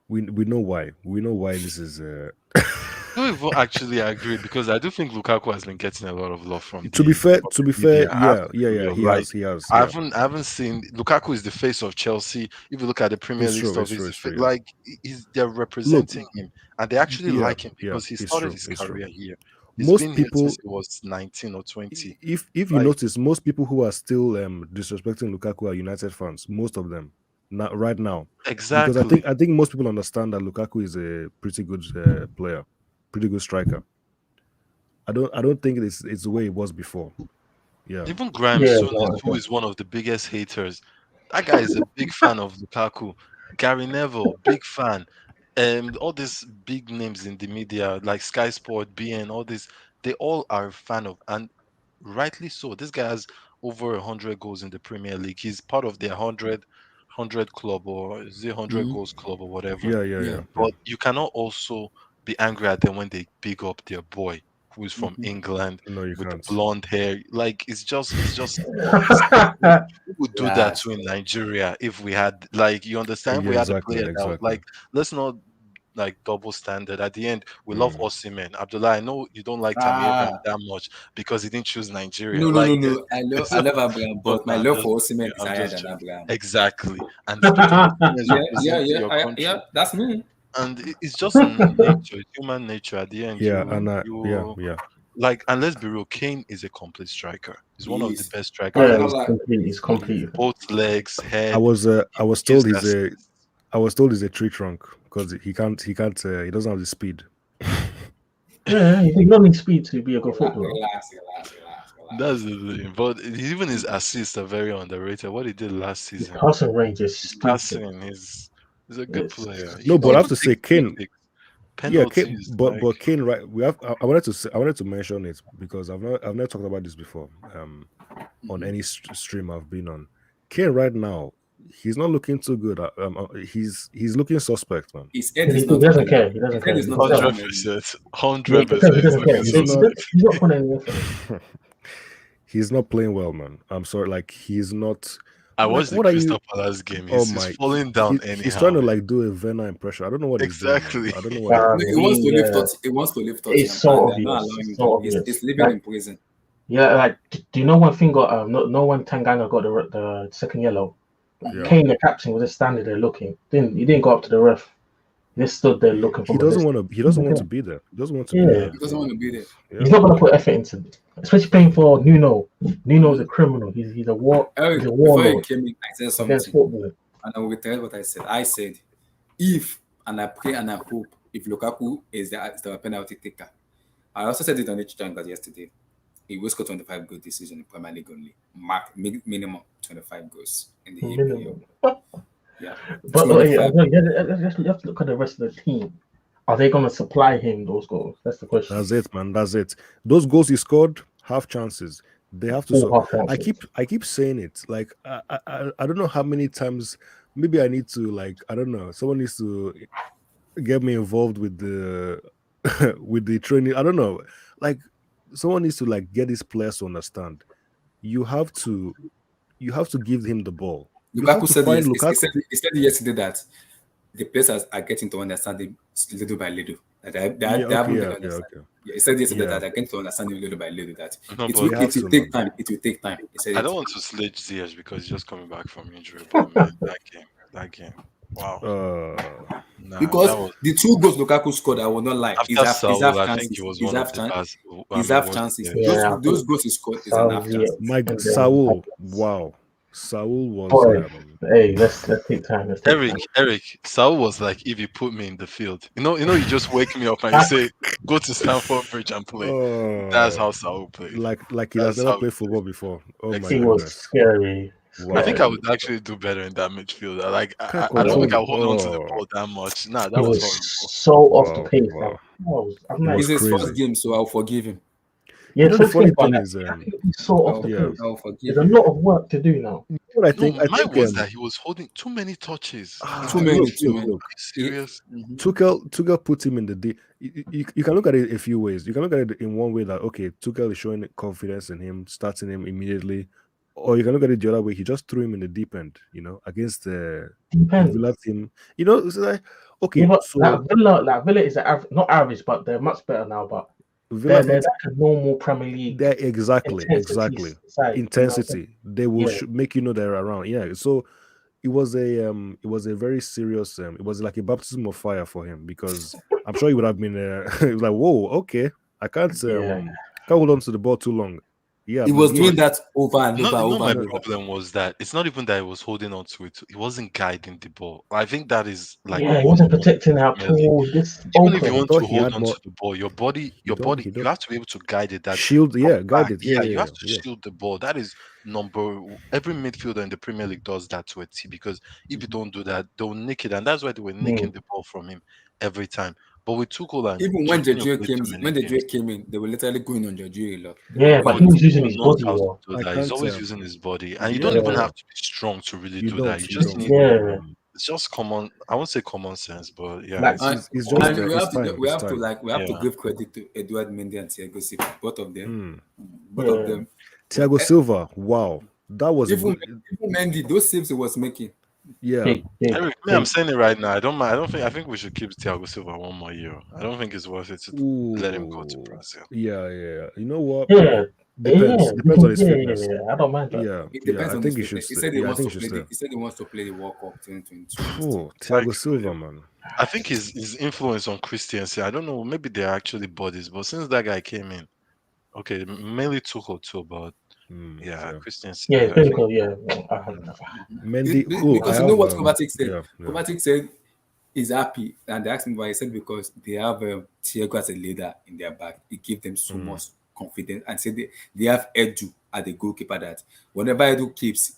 We know why. We know why this is. I don't even actually agree because I do think Lukaku has been getting a lot of love from To be fair, the fair, media. I have yeah, to yeah, be yeah. real. Like He has. I haven't seen Lukaku is the face of Chelsea. If you look at the Premier It's League true. stuff, It's true. It's true. Yeah. like they're Look, representing him and they actually yeah, like him yeah. because he It's started true. his It's true. career here. He's Most been here since people, he was 19 or 20. if you Like notice, most people who are still disrespecting Lukaku are United fans. Most of them, not right now, because exactly. I think most people understand that Lukaku is a pretty good player, pretty good striker. I don't think it's the way it was before. Yeah. Even Graham Yeah, Souness, no, who is one of the biggest haters, that guy is a big fan of Lukaku. Gary Neville, big fan. All these big names in the media like Sky Sport, BN, all this, they all are a fan of, and rightly so. This guy has over 100 goals in the Premier League. He's part of their 100 club, or is it 100 goals Mhm. club or whatever. Yeah. Yeah. Yeah. Yeah. Yeah. But you cannot also be angry at them when they big up their boy who is from Mhm. England No, you with the can't. blonde hair. Like it's just disgusting. We would do that Yes. too in Nigeria if we had, like, you understand, if Yeah. we had a Exactly. player that would, Exactly. like, let's not like double standard. At the end, we love Mm. Osimhen. Abdullah, I know you don't like Tammy Ah, Abraham that much because he didn't choose Nigeria. no, no, Like, no, no. I love it's I just, love Abraham, come but my now, love just for joking. Osimhen is I'm higher just than joking. Abraham. Exactly. And speaking of females Yeah, yeah, representing yeah, your yeah. country, That's me. and it's just nature, it's human nature. At the end, Yeah. And yeah. you Yeah. like, and let's be real, Kane is a complete striker. He's one He of the is. best I will strikers yeah, not this he's lie. complete. He's He is. complete. both legs, I head. was He gives assists. I was told he's a tree trunk because he doesn't have the speed. Yeah, you don't need speed to be a good Relax, footballer. relax, relax, relax, That's relax. the thing. But even his assists are very underrated. What he did last His season, passing range is his stupid. passing, is a good It's player. He No, but can I have even to take say free Kane. kicks, Yeah, Kane, penalties. Like, but Kane, right? We have. I wanted to say, I wanted to mention it because I've never talked about this before. On Mhm. any stream I've been on, Kane right now, he's not looking too good. He's looking suspect, man. His head he is not doesn't on him. care. He His doesn't head care. is You not can on tell. him hundred anymore. percent, Yeah, you hundred can tell he percent. He's doesn't care. looking He, He's he, not. suspect. he's not putting any effort. He's not playing well, man. I'm sorry. Like he's not. I Like watched the what are you? Crystal Palace game. Oh He's my! falling down He's trying anyhow. to like do a Werner impression. I don't know what he's doing, man. Exactly. I don't know what he's No, doing. he wants to leave Yeah, Tot. He wants to leave it's Tottenham, and so they're not obvious. allowing It's him so to. He's obvious. living Like, in prison. yeah, like, do you know one thing? Got no one Tanganga got the second yellow. Like, Yeah. Kane, the captain, was just standing there looking. He didn't go up to the ref. He just stood there looking He from a doesn't distance. want to. He doesn't want to be there. He doesn't want to be Yeah, there. He doesn't want to be there. Yeah. he's not gonna put effort into it, especially playing for Nuno. Nuno's a criminal. He's a Eric, he's a before you warlord came in, I said against something, football. and I will reiterate what I said. I said, if and I pray and I hope if Lukaku is the penalty taker. I also said it on the channel yesterday. He will score 25 goals this season in Premier League only. Minimum 25 goals in the EPL. Minimum. Yeah, But yeah, 25. you have to look at the rest of the team. Are they gonna supply him those goals? That's the question. That's it, man. That's it. Those goals he scored, half chances. They have to. All So half chances. I keep saying it. Like I don't know how many times. Maybe I need to like I don't know. Someone needs to get me involved with the with the training. I don't know. Like someone needs to like get these players to understand. You have to give him the ball. You have Lukaku to said find yes. Lukaku. He said yesterday that the players are getting to understand him little by little. That Yeah. they Okay. haven't Yeah. really Yeah. understand. Okay. Yeah, he said yesterday that Yeah. they're getting to understand him little by little. That No, it but will They it have will to, take man. time. It will take time. He said I it. don't want to sledge Ziyech because he's just coming back from injury. But man, that game, wow, nah, Because that was the two goals Lukaku scored, I will not lie, after is Saul. half I think he chances. was Is one of half the chance. best. I Is mean, half worst chances. players. Those Yeah, I think those goals he scored is an half Southgate chances. Mike and then Saul. Wow. Saul was Boy, hey, let's take time. Let's take time. Eric, Saul was like, if you put me in the field, you just wake me up and you say, go to Stanford Bridge and play. That's how oh, Saul played. like he has That's never how played football before. Oh my He exactly. was goodness! scary. I think Wow, I Scary. would actually do better in that midfield. can't I don't think Yeah. I control. hold on to the Oh, ball that much. Nah, He that was was horrible. so off the wow, pace. wow! I'm It like, was It's his first crazy. game, so I'll forgive him. yeah, The talk to me funny about thing that. is, How can you be so off the yeah, pace? I'll There's forgive a him. lot of work to do now. what No, I mine think was that he was holding too many touches. I was Too like, many, look, too look, bro, many. are look. you He, serious? Mhm. Tuchel put him in the D. You can look at it a few ways. You can look at it in one way that okay, Tuchel is showing confidence in him, starting him immediately, or you can look at it the other way. He just threw him in the deep end, against the Villa Depends. team. It's like Yeah, okay, but so Like Villa is not average, but they're much better now. But Villa they're fans, like a normal Premier League they're intensity exactly side. You know what I'm saying? intensity. They will Yeah. make they're around. Yeah, so it was a very serious it was like a baptism of fire for him because I'm sure he would have been it was like whoa, okay, I Yeah. can't hold on to the ball too long. Yeah, he but was yeah, doing that over and over, over My and over. problem was that it's not even that he was holding on to it. He wasn't guiding the ball. I think that is like Yeah, he wasn't 101 in protecting the at Premier League. all. This Even if you I open. want thought to he hold had on to more. the ball, He don't he you don't have to be able to guide it that shield, from yeah, back. guide it, Yeah, you have to yeah. shield the ball. That is every midfielder in the Premier League does that to a T because if you Mhm. don't do that, they'll nick it, and that's why they were nicking Mm. the ball from him every time. But with Tuchel and Even Jorginho played too many When the games. Joe came in, they were literally going on Jorginho a lot. They were Yeah, going but No, on he his was using Jorginho his knows body how to well. do I that. He's can't always using his body, and you don't yeah. even Yeah. have to be strong to really you do that. don't You you just don't need Yeah. it's just common. I won't say common sense, but yeah, Like And, it's just and it's time, we it's have to time. like we have to yeah. give credit to Edward Mendy and Thiago Silva, Hmm. both of yeah. them. Thiago Silva, wow, that was a Even good, even Mendy, those saves he was making. yeah. Big, Eric, me, I'm big. saying it right now. I don't mind. I think we should keep Thiago Silva one more year. I don't think it's worth it to let him go to Ooh, Brazil. yeah. You know what? Yeah. Yeah. We Depends on can, his yeah, fitness. yeah. I don't mind that. It Yeah. depends I on his think he fitness. should stay. Yeah, I think he should stay. He said he wants to play the World Cup 2022 still. Oh, Like, Thiago Silva, man. I think his influence on Christiansen. I don't know. Maybe they're actually buddies, but since that guy came in, okay, mainly Tuchel too, but yeah, Yeah. Christiansen. Yeah, it's I been think. cool. Yeah. Mendy. Oh, I Because you know have what Kovacic said? yeah. Kovacic said he's happy, and they asked him why. He said because they have Thiago as a leader in their back. It gives them so Mm. much confidence, and said they have Edu at the goalkeeper that whenever Edu keeps,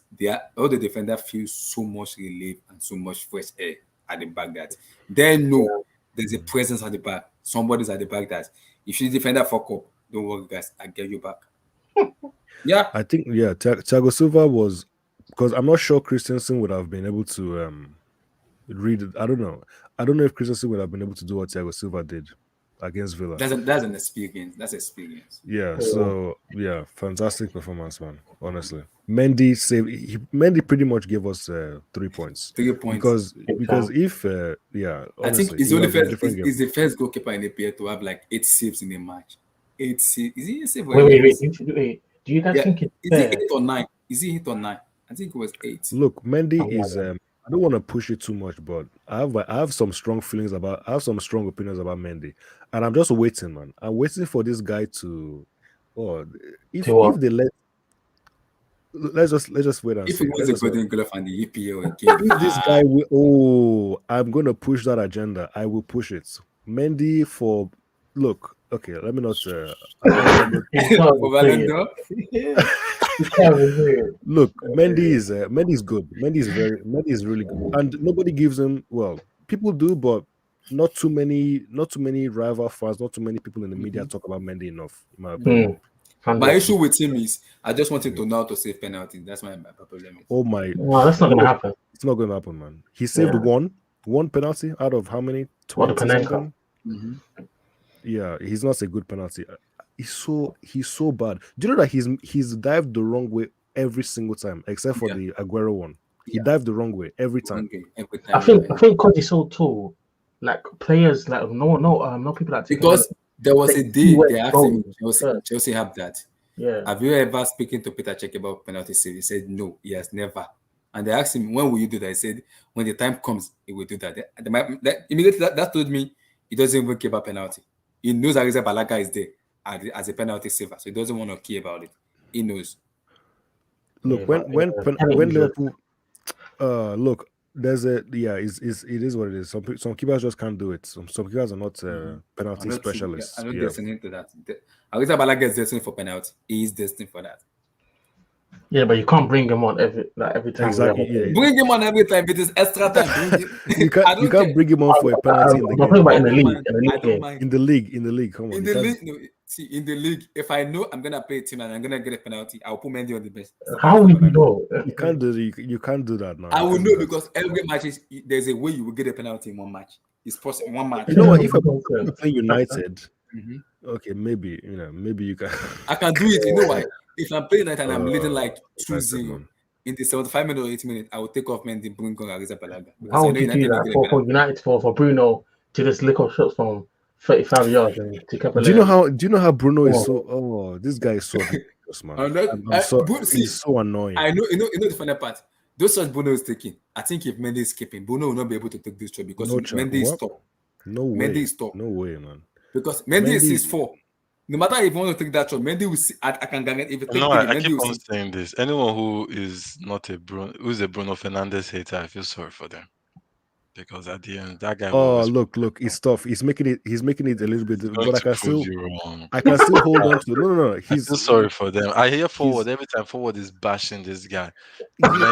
all the defender feels so much relief and so much fresh air at the back that they know there's a presence at the back. Somebody's at the back that if you defender fuck up, don't worry guys, I get you back. Yeah, I think Thiago Silva was because I'm not sure Christensen would have been able to read it. I don't know. I don't know if Christensen would have been able to do what Thiago Silva did against Villa. that's an experience. That's experience. Yeah, Yeah. so yeah, fantastic performance, man. Honestly, Mendy pretty much gave us 3 points 3 points. Big because time. if I think honestly, it he's would only have been a first different game. is the first goalkeeper in the PL to have like 8 saves in a match. 8 saves. Is he a save or Wait, 11 wait, wait. saves? Do you guys Yeah. think it's Is he fair? 8 or 9? Is he 8 or 9? I think it was 8. Look, Mendy I'm is. like, I don't want to push it too much, but I have some strong feelings about. I have some strong opinions about Mendy, and I'm just waiting, man. I'm waiting for this guy to. Oh, to if what? they let's just wait and If he see. wins Let's the just wait. Golden Glove and the EPL again, If this guy will, oh, I'm gonna push that agenda. I will push it. Mendy for look. Okay, let me not. I'm not You can't for say it. Valendo. You can't say it. look. Mendy is Mendy is really good, and nobody gives him. Well, people do, but not too many rival fans, not too many people in the media Mhm. talk about Mendy enough, in my opinion. Hmm. My 100. issue with him is I just wanted to know how to save penalties. That's my problem. Oh my, No, that's not gonna look, happen. it's not going to happen, man. He saved Yeah. one penalty out of how many? What the 20 Panenka? something. Mm-hmm. Yeah, he's not a good penalty. He's so bad. Do you know that he's dived the wrong way every single time, except for Yeah, the Aguero one. He yeah. dived the wrong way every time. Okay. Every I time you're think right. I think because he's so tall, like players like no people that take Because penalty. there was a See day where they it's asked him, going Chelsea, first. Chelsea have that. Yeah. Have you ever spoken to Peter Cech about penalty save? He said no, he has never. And they asked him, when will you do that? He said, when the time comes, he will do that. Immediately that told me he doesn't even care about penalty. He knows Ariza Balaga is there as a penalty saver, so he doesn't want to care about it. He knows. Look, Yeah, but when penalties are Liverpool, look, there's a it is what it is. Some keepers just can't do it. Some keepers are not I penalty know team. specialists. I know Yeah, destined into that. Arisa gets destined for penalty. He is destined for that. yeah, but you can't bring him on every time we have exactly. a Yeah, game. Bring him on every time. It is extra time. Bring him. I you don't can't care. bring him on for a penalty in the I'm talking game. about I in the don't league, mind. in the I league don't game. mind. In the league, come on, In you the can't. league, no. See, in the league, if I know I'm gonna play a team and I'm gonna get a penalty, I'll put Mendy on the bench. How would you know? You can't do you can't do that now. I You will can't do know that. because every match is there's a way you will get a penalty in one match. It's possible one match. You know what? If I Nonsense. play United, Mhm. okay, maybe you can. I can do it. You know why? If I'm playing that and I'm leading like United, 2-0 man. in the 75 minutes or 80 minutes, I will take off Mendy, bring on Arisa Balaga because How I would know you do United will that get a for penalty. United for Bruno to just lick off shots from 35 yards and to keep Do you know how Bruno Come is on. so? Oh, this guy is so obnoxious, man. And that, I'm so see, he's so annoying. I know, the funny part. Those shots Bruno is taking, I think if Mendy is skipping, Bruno will not be able to take this shot because No chance. Mendy is What? top. No Mendy way. is top. No way, man. Because Mendy is Mendy, 6'4". No matter if you want to take that shot, Mendy will see. I can guarantee if you take No, three, I Mendy keep will on see. saying this. Anyone who is not who's a Bruno Fernandez hater, I feel sorry for them because at the end, that guy will oh always look, it's tough. He's making it a little bit, he's going but to prove you wrong. I can still hold on to. No. I feel He's sorry for them. I hear he's forward every time forward is bashing this guy. he, Men's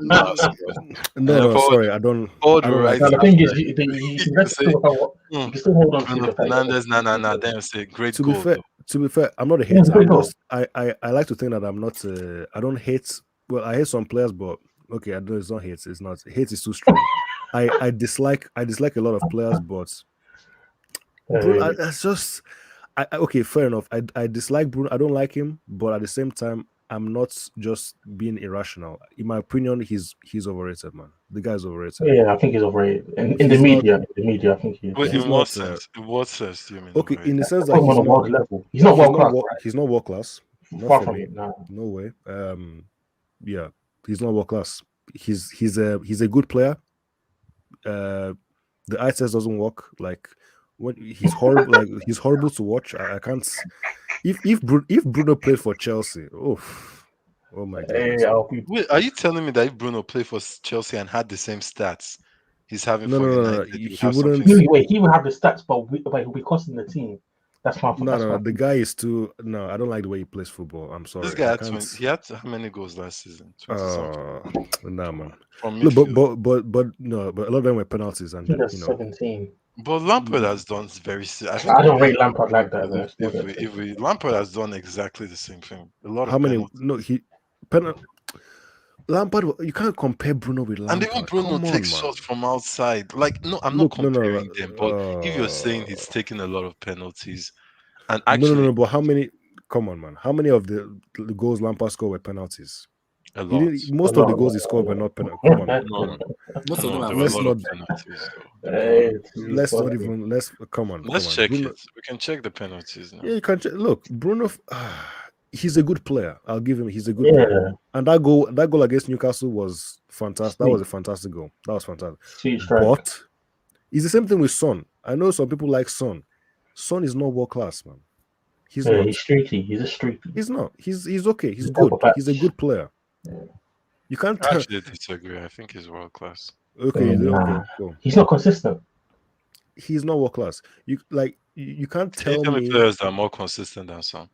bastard. And then no, sorry, forward I will don't like rise Now the him. thing is, after. you He can will let say, you can still hold on to Bruno the fact Fernandez, nah. that Then say great To be goal fair, though. I'm not a yeah, it's hater. a great I'm goal. just I like to think that I'm not. I don't hate. Well, I hate some players, but okay, I know it's not hate. It's not hate is too strong. I dislike a lot of players, but Bruno, Uh, that's just. Okay, fair enough. I dislike Bruno. I don't like him, but at the same time, I'm not just being irrational. In my opinion, he's overrated, man. The guy's overrated. yeah, I think he's overrated. In the He's not. media, I think he is. Wait, Yeah. He's in what not. sense? In what sense do you mean Okay, in the overrated? sense I that put him on a world level. He's not world class, right? he's not world class. Not Far for from me. it. No. No way. Yeah, he's not world class. He's a good player. The eye test doesn't work. Like when he's horrible. Like he's horrible to watch. I can't. If Bruno played for Chelsea, oh my goodness. Hey, I'll be, Wait, are you telling me that if Bruno played for Chelsea and had the same stats he's having No, for no, no, no. United, he would He have wouldn't. something to wait, he will have the stats, but he'll be costing the team. That's my. No, That's no, my. no. The guy is too. No, I don't like the way he plays football. I'm This sorry. guy I had can't. 20, he had how many goals last season? 20 something Nah, man. from Look, midfield. but no, but a lot of them were penalties, I and think that's you know, 17. But Lampard mm, has done I think I don't rate Lampard like that. Though. It's not good. if we Lampard has done exactly the same thing. A lot how of many? penalties. No, Lampard. You can't compare Bruno with And even Lampard. Bruno Come on, takes man. shots from outside. Like, no, I'm not Look, no, no, comparing them, but if you're saying he's taking a lot of penalties, and no. actually But how many? Come on, man. How many of the goals Lampard scored were penalties? a He lot. didn't. Most of the goals he scored were not penalties. Come on, come No, on. Most of them no, are there were a Let's lot free. of not. penalties though. There were a lot Hey, of he's Let's not funny. even. Let's come on, come Let's on. check Bruno. it. We can check the penalties now. Yeah, you can look. Bruno. He's a good player. I'll give him. He's a good player. Yeah, And that goal against Newcastle was fantastic. That sweet, was a fantastic goal. That was fantastic. sweet strike. But it's the same thing with Son. I know some people like Son. Son is not world class, man. He's Yeah, not. he's streaky. He's a streaky. He's not. He's okay. He's He's good. double He's a good player. Yeah. You can't I tell. actually disagree. I think he's world class. Okay, okay, Nah, cool. he's not consistent. He's not world class. You can't Can you tell tell me me players that are more consistent than some?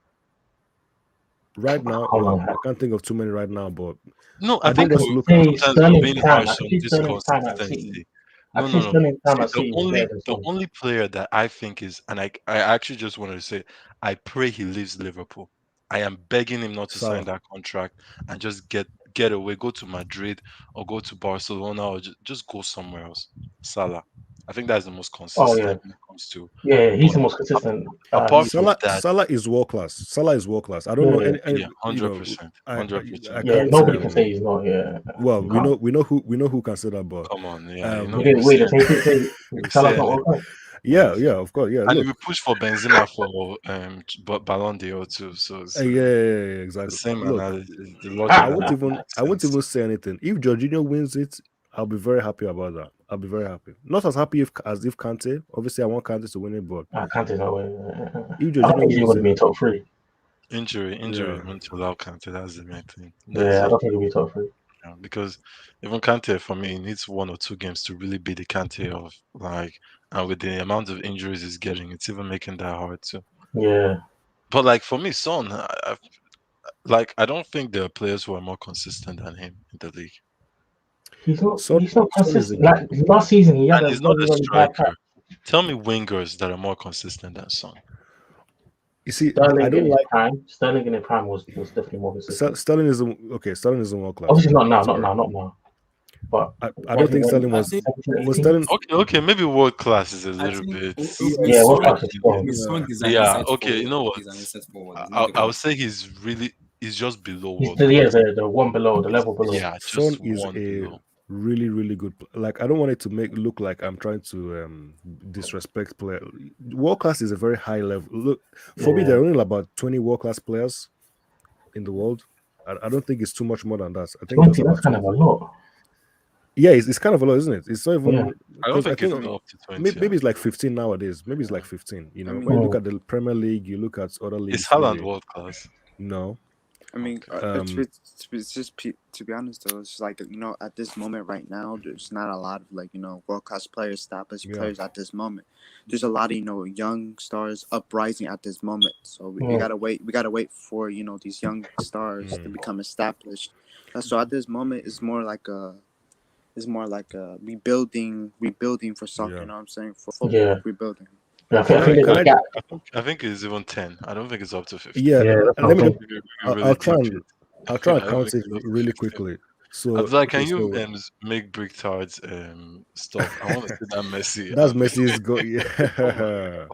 right now. Hold Well, on. I can't think of too many right now, but No, I I don't think just I we look could at. say sometimes we're Sterling being time. harsh I could on say this Sterling time at City. consistency. I No, could no, say no. Sterling time See, at City is better than the Son. only player that I think is, and I actually just wanted to say, I pray he leaves Liverpool. I am begging him not to sign Salah. that contract and just get away, go to Madrid or go to Barcelona or just go somewhere else. Salah. I think that's the most Oh yeah, consistent when it comes to. yeah. He's But the most consistent. apart from that, Salah is world class. Salah is world class. I don't know Yeah, any yeah, 100%, I 100%. yeah. can't. Nobody can say he's not. Yeah, Well, you we can't. know who can say that, but Come on, yeah, you know um, We didn't we wait. say Say we Salah's say not anything. world class. yeah, of course, yeah. And Look, we push for Benzema for Ballon d'Or too. So it's yeah, the exactly. same Look, analysis, the logic I won't makes sense. even say anything. If Jorginho wins it, I'll be very happy about that. I'll be very happy. Not as happy as if Kante. Obviously, I want Kante to win it, but I can't say that way. if I don't Jorginho think he wins would have it, been top three. Injury Yeah. won't allow Kante. That's the main thing. Yeah, I don't think he'll be top 3. Because even Kante for me he needs 1 or 2 games to really be the Kante of like, and with the amount of injuries he's getting, it's even making that hard too. Yeah, But like for me, Son, like I don't think there are players who are more consistent than him in the league, he's not. Son, He's not Son is a consistent. Like last season, he had and a he's not very a very bad patch. striker. Tell me wingers that are more consistent than Son. you see, I Sterling in don't his like prime. Sterling in his prime was definitely more consistent. Sterling isn't okay. Sterling isn't world class. Obviously not now, not Sorry. now, not now. But I when don't he think went Sterling I was 17, think Sterling. Okay, maybe world class is a I little think bit. yeah, World Son Cup is strong. Yeah. Is an Yeah, inside okay, you forward. know what? He's an inside forward. He's not a I would goalkeeper. say he's just below He's world the yeah class. the one below, the level below. Yeah, Son just is one a below. really really good. Like I don't want it to make look like I'm trying to disrespect player. World class is a very high level. Look, for me, Yeah, there are only about 20 world class players in the world. I don't think it's too much more than that. I think it's just 20. That's about kind of 20. a lot. Yeah, it's kind of a lot, isn't it? It's not Yeah. even I don't because I think it's think I mean, up to 20. maybe it's like 15 nowadays. Maybe it's like 15. I When you mean, look Mm. at the Premier League, you look at other Is leagues. Haaland Maybe world class? no. Okay. Um, It's just to be honest though, it's like at this moment right now, there's not a lot of world class players, established yeah. players at this moment. There's a lot of young stars uprising at this moment. So we Mm. gotta wait. We gotta wait for these young stars to Mhm. become established. So at this moment, it's more like a rebuilding for soccer. Yeah. You know what I'm saying? For football, Yeah. rebuilding. I Can think, I I? think Can there's Can a I? gap. I think it's even 10. I don't think it's up to 15. Yeah. Yeah, that's what Let I'm me. saying. We I'll really try deep and it. I'll try and I don't count think it it's up to really 15. quickly. So Abdullah, okay. can you So make Brick Tards stop? I want to see that Messi. that's Messi's goal. Yeah.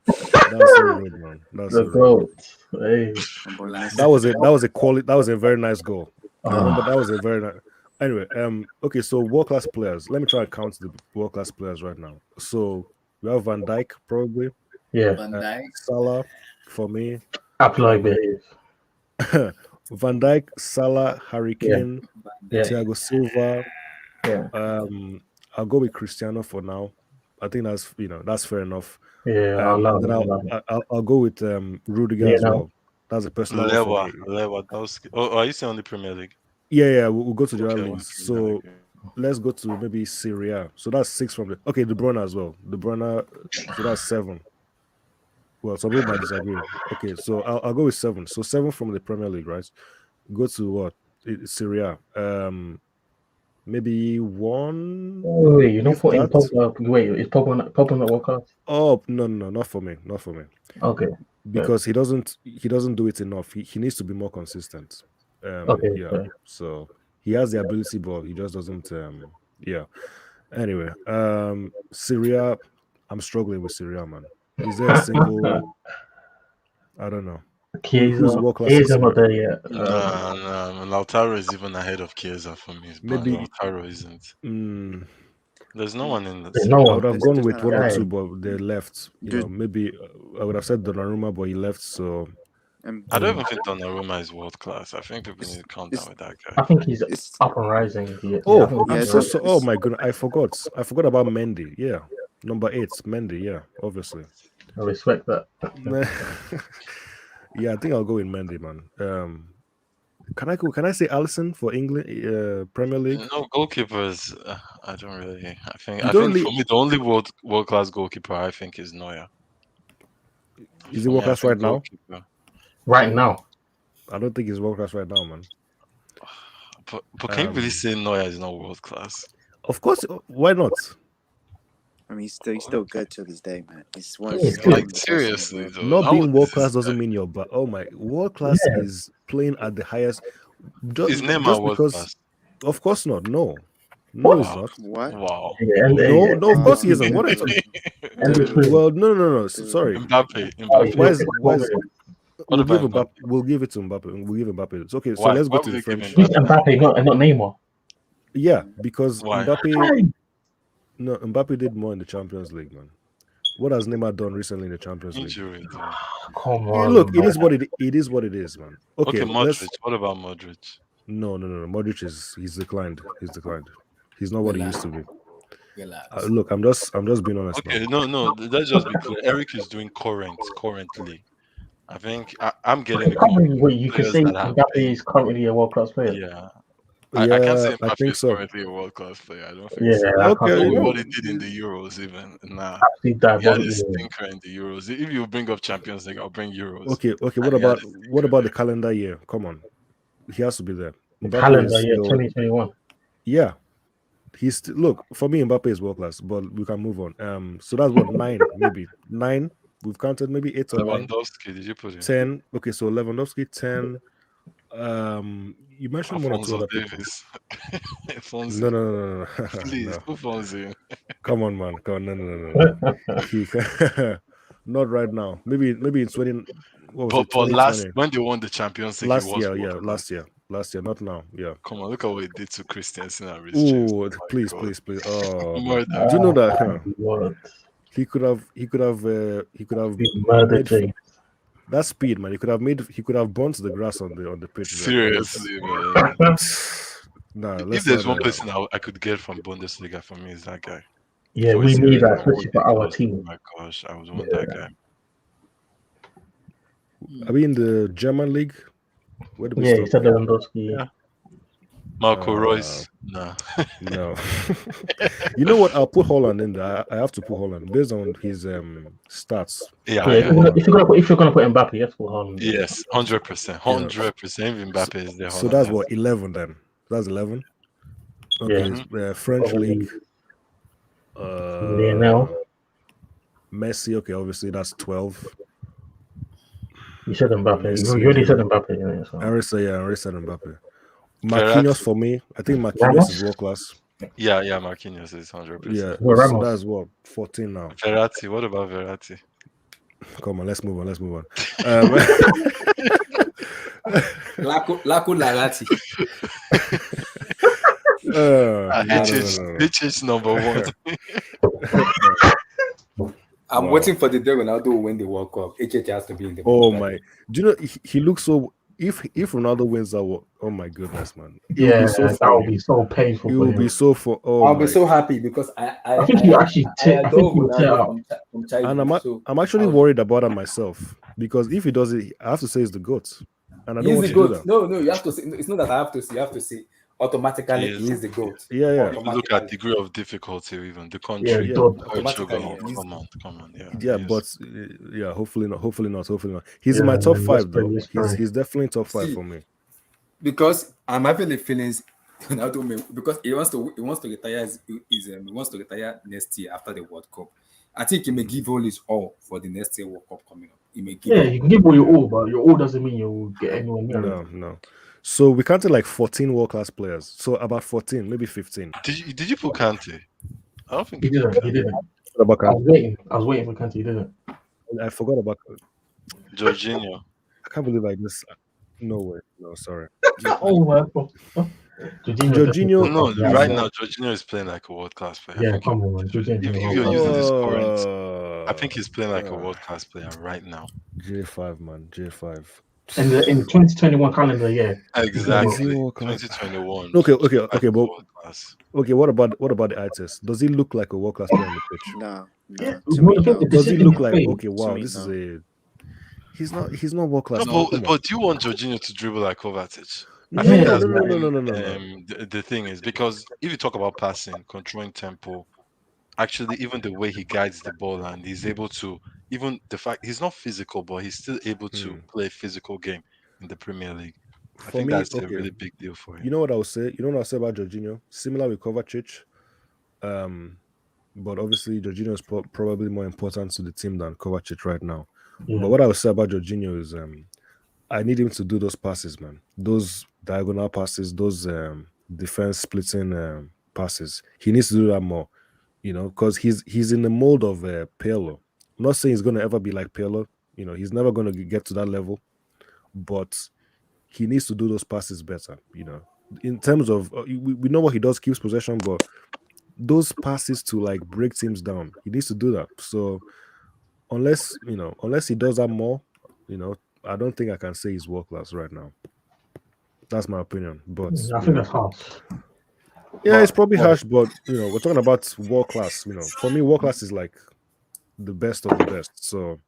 That's so rude, man. That's The so rude. goat. Hey. My boy relax. That Messi. was it. That was a quality. That was a very nice goal. Remember, Ah, that was a very nice. Anyway, okay. So world class players. Let me try and count the world class players right now. So we have Van Dijk probably. yeah. Van Dijk. Salah for me. Apply Um, behave. Van Dijk, Salah, Harry Yeah. Kane, Van Yeah. Dijk. Thiago Silva. Yeah. I'll go with Cristiano for now. I think that's fair enough. Yeah. I'll allow And then it. I'll allow it. I'll go with Rudiger Yeah. as No. well. That's a personal one for me. Lewandowski. Oh, are you saying on the Premier League? Yeah, we'll go to the other Okay, leagues. Premier So League. let's go to maybe Syria. So that's 6 from the okay, De Bruyne as well. De Bruyne, so that's 7. Well, some people might disagree. Okay, so I'll go with 7. So 7 from the Premier League, right? Go to what? Syria. Maybe 1, Wait, you're not if putting that. Pogba. Wait, is Pogba not World Cup? Oh no, not for me. Not for me. Okay. Because he doesn't do it enough. He needs to be more consistent. Okay. Yeah. Fair. So he has the ability, but he just doesn't. Yeah. Anyway, Syria. I'm struggling with Syria, man. Is there a single? I don't know. Who's world class in Chiesa not Syria? there yet. Nah, Lautaro is even ahead of Chiesa for me, but Maybe. Lautaro isn't. Mm, There's no one in the There's no Serie I A. would one. have gone There's with not a one or lot. Guy. two, but they left. There's, Maybe I would have said Donnarumma, but he left. So and I don't Mm. even think Donnarumma is world class. I think people need to calm down it's with that I guy. think he's it's up and rising. Yeah, I oh, think yeah, he's I'm up it's and so rising. so. Oh my goodness, I forgot. I forgot about Mendy. Yeah, number 8, Mendy. Yeah, obviously. I respect that. Yeah, I think I'll go with Mendy, man. Can I go? Can I say Allison for England Premier League? No goalkeepers. I don't really. You I don't think really. for me the only world class goalkeeper I think is Neuer. Is he For me, world I class right think now? goalkeeper. Right now. I don't think he's world class right now, man. But can you really Um, say Neuer is not world class? of course, why not? I mean he's still good to this day, man. He's one Yeah, he's it's still one Like of good. the best in the seriously world. though, Not how being old is world this class doesn't guy? mean you're but oh my world class Yeah. is playing at the highest. Is Neymar Just world because, class? of course not. No, What? he's Wow, not. What? wow. Yeah, and No, yeah, no, of course he isn't. Dude, What are you dude, talking? and the dude, crew. Well, no. dude. Sorry. Oh, you Why feel is it's why is confident. What we'll give about Mbappe? Mbappe? We'll give it to Mbappe. We'll give Mbappe. It's okay. So Why? let's go Why to would the you give French. Who's Mbappe? Mbappe, not Neymar. Yeah, because Why? Mbappe. Why? No, Mbappe did more in the Champions League, man. What has Neymar done recently in the Champions League? Injury though. Come Look, on, it man. is what it is, man. Okay, Okay, let's. Modric. What about Modric? No. Modric he's declined. He's declined. He's not what he used Relax. to be. Relax. Look, I'm just being honest now. Okay, no. Let's just be clear. Eric is doing currently. I'm getting the Currently, wait, you could players say that have Mbappe been. is currently a world class player. Yeah, I can't Yeah, say I Mbappe think is so. currently a world class player. I don't think Yeah, so. I Okay, can't Not say you with that. know, what he did in the Euros, even. Nah, Absolute he had a diabolical. stinker in the Euros. If you bring up Champions League, I'll bring Euros. okay. And What he had a about stinker the there. calendar year? Come on, he has to be there. The Mbappe calendar is year still, 2021. yeah. Look, for me, Mbappe is world class, but we can move on. So that's what, nine, maybe nine. We've counted maybe 8 or 9, Lewandowski, did you put him? 10. Okay, so Lewandowski 10. You mentioned one or two Alfonso other people. Davis. No, Fonzie. no, no, no, no, Please, no. put Fonzie in. Come on, man. Come on, no, no, no, no, no. He not right now. Maybe in 20. What was it? But last 2020. when they won the Champions League, he Last was year, world yeah, class. last year, not now. Yeah. Come on, look at what he did to Christensen and Rhys James. Oh, Oh please, my God. please, please. Oh man, Murder. do you know that What? he could have He murdered made James. that speed, man. He could have burnt the grass on the pitch there. Honestly, Seriously, man. nah. If Let's there's not. one person I could get from Bundesliga for me is that guy. Yeah, For we his need area, that, for what especially he for our does. Oh team. my gosh, I would want that guy. Are we in the German league? Where do we Yeah, he stop? said Lewandowski. Yeah. Marco Uh, Royce. Nah. no. You know what? I'll put Holland in there. I have to put Holland based on his stats. Yeah, Yeah, yeah, yeah. if you're gonna put Mbappe, yes, for Haaland. Yes, 100%. Yeah. 100%. If Mbappe is there, So Holland that's has. what 11 then. That's 11. Yeah, Okay, Mhm. French league. Lionel. Messi. Okay, obviously that's 12. You said Mbappe. You already Messi. said Mbappe. Yeah, I so. already said Mbappe. Marquinhos Verratti. for me. I think Marquinhos is Ramos. world class. Yeah, yeah, Marquinhos is Yeah, 100%. Well, so Ramos. that's what 14 now. Verratti, what about Verratti? Come on, let's move on. Laku Larati. No. HH number one. I'm Wow. waiting for the day Ronaldo will win the World Cup. HH has to be in the Oh World Cup. my! Do you know he looks so? If Ronaldo wins that, oh my goodness, man! It will Yeah, be so that funny. would be so painful It for will him. be so fun. Oh I'll my! be so happy because I think you actually. I I think adore you tear Ronaldo up. from And childhood. So I'm actually I was- worried about that myself because if he does it, I have to say it's the goat, and I don't He's want the to do goat. that. No, you have to say. It's not that I have to say. You have to say automatically He he is. is the goat. Yeah. If you look at Automatically. degree of difficulty, even the Yeah, country, Yeah. Automatically, Portugal. yes. Come on, yeah. Yeah, he is. but yeah, hopefully not. He's in my top 5 though. He's definitely top 5 See, for me. because I'm having the feelings Ronaldo may, because he wants to retire he wants to retire next year after the World Cup. I think he may give all his all for the next year World Cup coming up. He may give Yeah, all. you can give all your all, but your all doesn't mean you'll get anywhere near it. No. So we counted like 14 world class players. So about 14, maybe 15. Did you put Kante? I don't think He you put didn't. He Kante. didn't. What about I was waiting for Kante. He didn't. I forgot about. Jorginho. I can't believe I just. No way. No, sorry. Oh my God. Jorginho. No, Yeah, right man. now Jorginho is playing like a world class player. I Yeah, think come on, man. if you're using his current, I think he's playing like a world class player right now. J5, man. J5. in the 2021 calendar year. Exactly. world class? 2021. Okay, Like but world class. okay. What about the eye test? Does he look like a world class player on the pitch? No. Yeah, To me, no. Does he look like okay? To Wow, me, this is no. a. He's not world class. No, but do you want Jorginho to dribble like Kovacic? I No, think no, that's no, been, no. the thing is because if you talk about passing, controlling tempo, actually even the way he guides the ball and he's able to even the fact he's not physical, but he's still able to play a physical game in the Premier League. I think me, that's a okay. really big deal for him. You know what I would say? You know what I'll say about Jorginho? Similar with Kovacic. But obviously Jorginho is probably more important to the team than Kovacic right now. Yeah. But what I would say about Jorginho is I need him to do those passes, man. Those diagonal passes, those defense splitting passes. He needs to do that more, because he's in the mold of Pirlo. I'm not saying he's going to ever be like Pirlo. He's never going to get to that level, but he needs to do those passes better. In terms of we know what he does, keeps possession, but those passes to like break teams down, he needs to do that. So unless he does that more, I don't think I can say he's world class right now. That's my opinion. But I think that's harsh. Yeah, it's probably harsh, but we're talking about world class. For me, world class is like the best of the best. So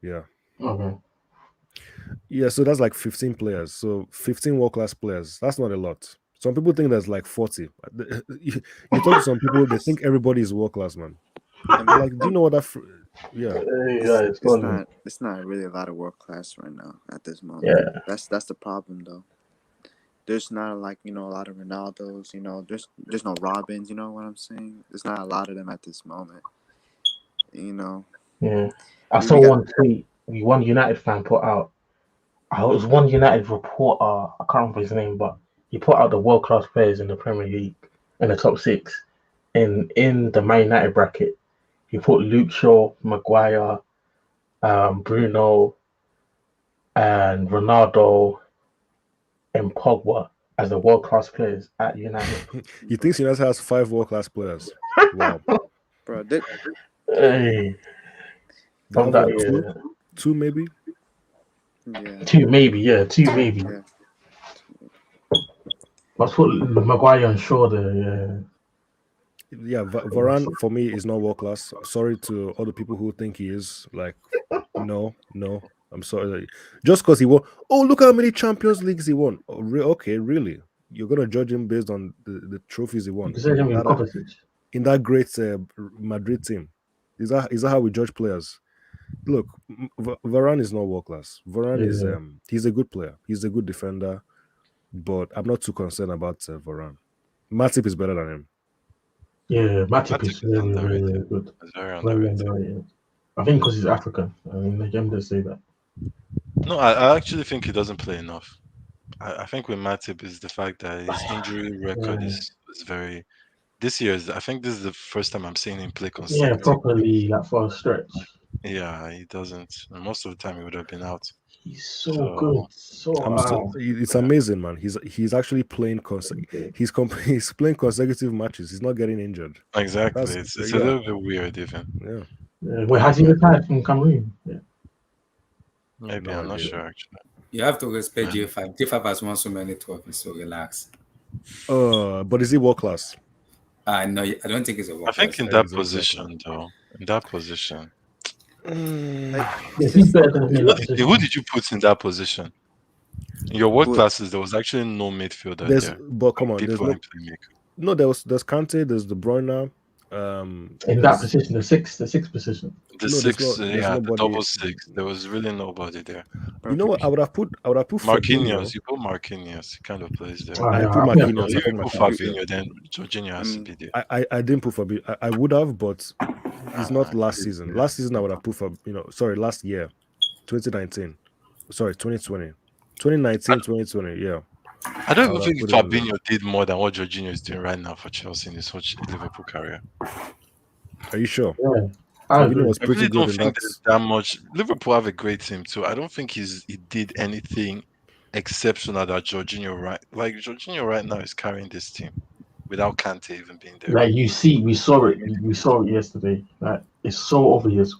yeah. Okay. Yeah, so that's like 15 players. So 15 world-class players. That's not a lot. Some people think there's like 40. You talk to some people, they think everybody is world-class, man. I I'm mean, like, do you know what that? Yeah, Yeah, it's gone. it's not really a lot of world class right now at this moment. Yeah. That's the problem though. There's not like a lot of Ronaldos. There's no Robins. You know what I'm saying? There's not a lot of them at this moment. You know, Yeah. I we saw got one tweet one United fan put out. It was one United reporter. I can't remember his name, but he put out the world class players in the Premier League in the top six. In the Man United bracket, he put Luke Shaw, Maguire, Bruno, and Ronaldo and Pogba as the world class players at United. he thinks United has 5 world-class players. Wow, bro. Hey, they from have that, what, two maybe. Yeah, two maybe, yeah, two maybe. yeah. Let's put Maguire and Shaw there. Yeah, Varane for me is not world class. Sorry to all the people who think he is. Like, no. I'm sorry. Just because he won. Oh, look how many Champions Leagues he won. Oh, okay, really? You're gonna judge him based on the trophies he You won can say him in that, Kovacic. in that great Madrid team. Is that how we judge players? Look, Varane is not world class. Varane is Yeah, he's a good player. He's a good defender, but I'm not too concerned about Varane. Matip is better than him. yeah. Matip Matip is is very, very, underrated. very good. It's very Very underrated. underrated. I think because he's African. I mean, the game does say that. No, I actually think he doesn't play enough. I think with Matip is the fact that his injury record Yeah, is very. This year I think this is the first time I'm seeing him play yeah, consecutively. properly like for a stretch. Yeah, he doesn't. And most of the time he would have been out. He's so So good. So It's amazing, man. He's actually playing. He's playing consecutive matches. He's not getting injured. exactly, That's it's a yeah, little bit weird even. yeah. wait, has he retired from Cameroon? Yeah. Maybe No I'm not idea. sure actually. You have to respect Man. J5. J5 has won so many trophies, so relax. But is he world class? No, I don't think it's a I world think class. in that position though, in that position, Like, Yeah, it's he's just better than him in that who position. did you put in that position? In your world but classes, there was actually no midfielder there. But come on, Deep there's line playmaker. no there's Kante, there's De Bruyne, In that position, the sixth position. The no, six, there's yeah, the nobody. double six. There was really nobody there. You know what? I would have put Fabinho. Marquinhos, you put Marquinhos, he kind of plays there. Oh, I yeah, put I think I Marquinhos. So I you put put Marquinhos. Yeah. Fabinho, then Jorginho I has to mean, be there. I didn't put Fabinho. I would have, but it's not last season. Yeah. Last season I would have put sorry, last year, 2019. Sorry, 2020. 2019, 2020. Yeah. I don't I even would have think put him in there. Fabinho did more than what Jorginho is doing right now for Chelsea in his whole Liverpool career. Are you sure? Yeah, I Fabinho agree. was I pretty really good don't in think that. there's that much. Liverpool have a great team too. I don't think he did anything exceptional that Jorginho Jorginho right now is carrying this team without Kante even being there. Like we saw it yesterday. Like it's so obvious.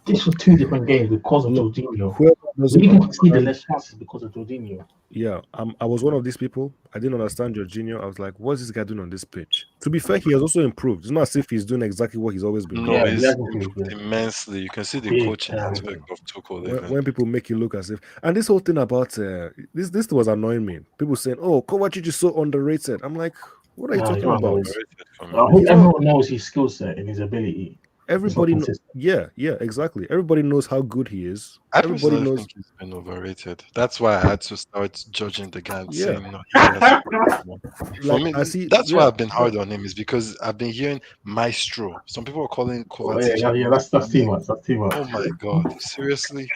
This was two different games because of Look, Jorginho. whoever We doesn't even conceded understand, less chances because of Jorginho. yeah, I was one of these people. I didn't understand Jorginho. I was like, what's this guy doing on this pitch? To be fair, he has also improved. It's not as if he's doing exactly what he's always been No, Yeah, doing. he he's has improved. improved Yeah. immensely. You can see the Big coaching time. aspect of Tuchel When, even. when people make you look as if, and this whole thing about this was annoying me. People saying, "Oh, Kovacic is so underrated." I'm like, what are you No, he's talking not about? underrated. Overrated for me. I think He's not. everyone knows his skill set and his ability. It's not Everybody, consistent. yeah, exactly. Everybody knows how good he is. I Everybody personally knows, think he's been overrated. That's why I had to start judging the guy and yeah. saying no, he has more. For Like me, I see, that's why yeah, I've been hard on him is because I've been hearing maestro. Some people are calling Oh, Kovacic a yeah. maestro. That's I'm too like, much. That's too much. oh my god, seriously?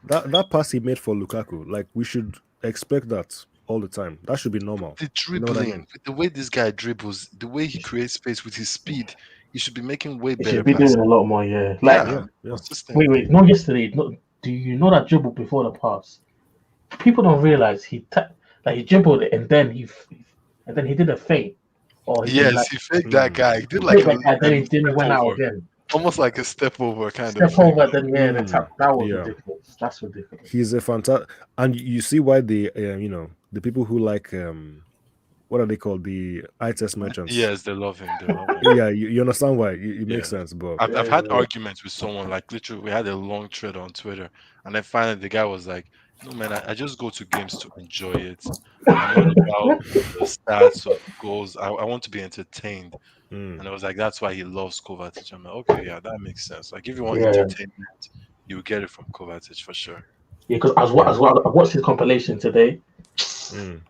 that pass he made for Lukaku, like we should expect that all the time. That should be normal. The You know what I dribbling, mean? with the way this guy dribbles, the way he creates space with his speed, he should be making way He better should be doing passes. a lot more. Yeah. Like Yeah, Yeah. consistently. not yesterday. Do you know that dribble before the pass? People don't realize he dribbled it and then he did a feint or he did Yes, like he faked that guy. He did like hit that guy, then he step went out over, again. almost like a step over kind of Step thing. over, then the tap. That was Yeah. ridiculous. That's ridiculous. He's a fantastic, and you see why the the people who like what are they called? The eye test merchants. Yes, they love him. They love him. Yeah, you understand why? It makes Yeah. sense, but I've had Yeah, arguments with someone, like literally we had a long thread on Twitter, and then finally the guy was like, "No man, I just go to games to enjoy it. I'm not about the stats or the goals. I want to be entertained." mm, And I was like, "That's why he loves Kovacic." I'm like, "Okay, yeah, that makes sense. Like if you want yeah, entertainment, you get it from Kovacic for sure." yeah. Because yeah, as well, I watched his compilation today. mm.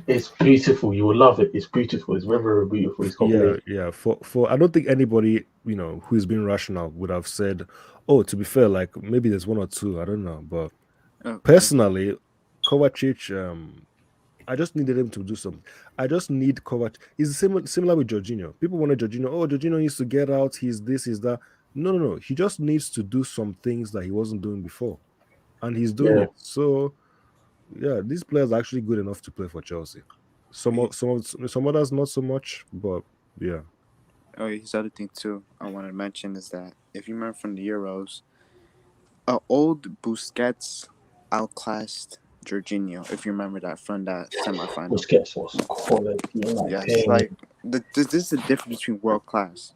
It's beautiful. You will love it. It's beautiful. It's very, very beautiful. His Yeah, compilation. yeah. For I don't think anybody, who's been rational would have said, "Oh, to be fair, like maybe there's one or two, I don't know." But Okay. personally, Kovacic, I just needed him to do something. I just need Kovacic. It's similar with Jorginho. People wanted Jorginho. Oh, Jorginho needs to get out. He's this, he's that. No, no, no. He just needs to do some things that he wasn't doing before, and he's doing Yeah, it. So yeah, these players are actually good enough to play for Chelsea. Some others not so much, but yeah. Oh, his other thing too I wanted to mention is that if you remember from the Euros, old Busquets outclassed Jorginho. If you remember that from that semifinal. Busquets was quality in that Yes, game. like this is the difference between world class.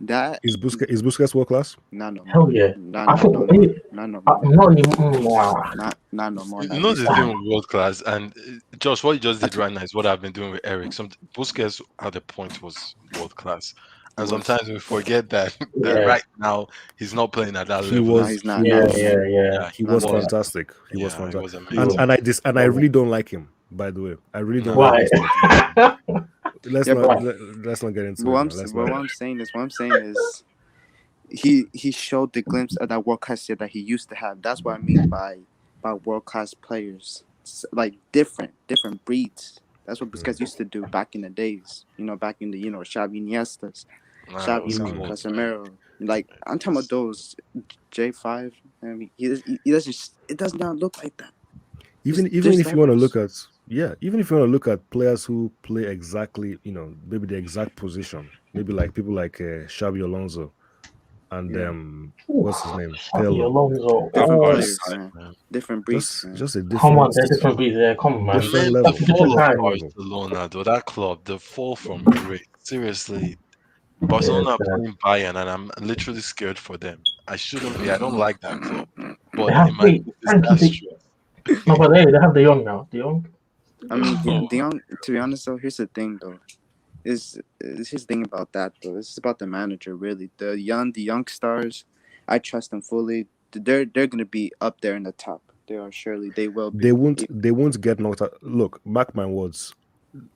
That Is Busquets world class? not no Hell more, yeah. not I not thought no more, not no more, not anymore. Nah. not no more. You That know used the to thing be. with world class, and Josh, what you just I did think right now is what I've been doing with Eric. Some Busquets at the point was world class, it and was. sometimes we forget that that Yeah, right now he's not playing at that He level. No, was he's he not. No, yeah, no, was no, yeah, yeah. Yeah, he he not was no Yeah, more. was. fantastic. He was Yeah, it fantastic. was he And was. amazing. and I really don't like him, by the way. I really don't like Nah, Why? his stuff. Let's Yeah, not but Why? let, let's not get into it now. Let's not. what I'm saying is he showed the glimpse of that world class that he used to have. That's what I mean by world class players. Like different breeds. That's what Mm. Busquets used to do back in the days. Back in the Xavi Iniestas, nah, it Xavi, was Mm. cold. Casemiro. Like I'm talking about It's- those J5. I mean, he doesn't. It does not look like that. Even There's if you want to look levels. at even if you want to look at players who play exactly, maybe the exact position, maybe like people like Xabi Alonso and Yeah, Oof. what's his name, Xabi Pirlo. Alonso. different Oh, Hard players, time, man. man. Different breeds, Just man. just a come on, different they're different breeds there. Come on, man. different Man, the level, Different fall of different time. level. Barcelona, though, that club, the fall from grace. Seriously, Yeah, Barcelona are man. playing Bayern, and I'm literally scared for them. I shouldn't be. I don't like that club, They but have in my wait, life, it's Frankie. that stress. No, but they have the young now. The young. I mean, Oh, to be honest though, here's the thing though. Here's the thing about that though. It's about the manager really. The young stars, I trust them fully. They're gonna be up there in the top. They are surely. They will They be. won't they won't get knocked out. Look, mark my words.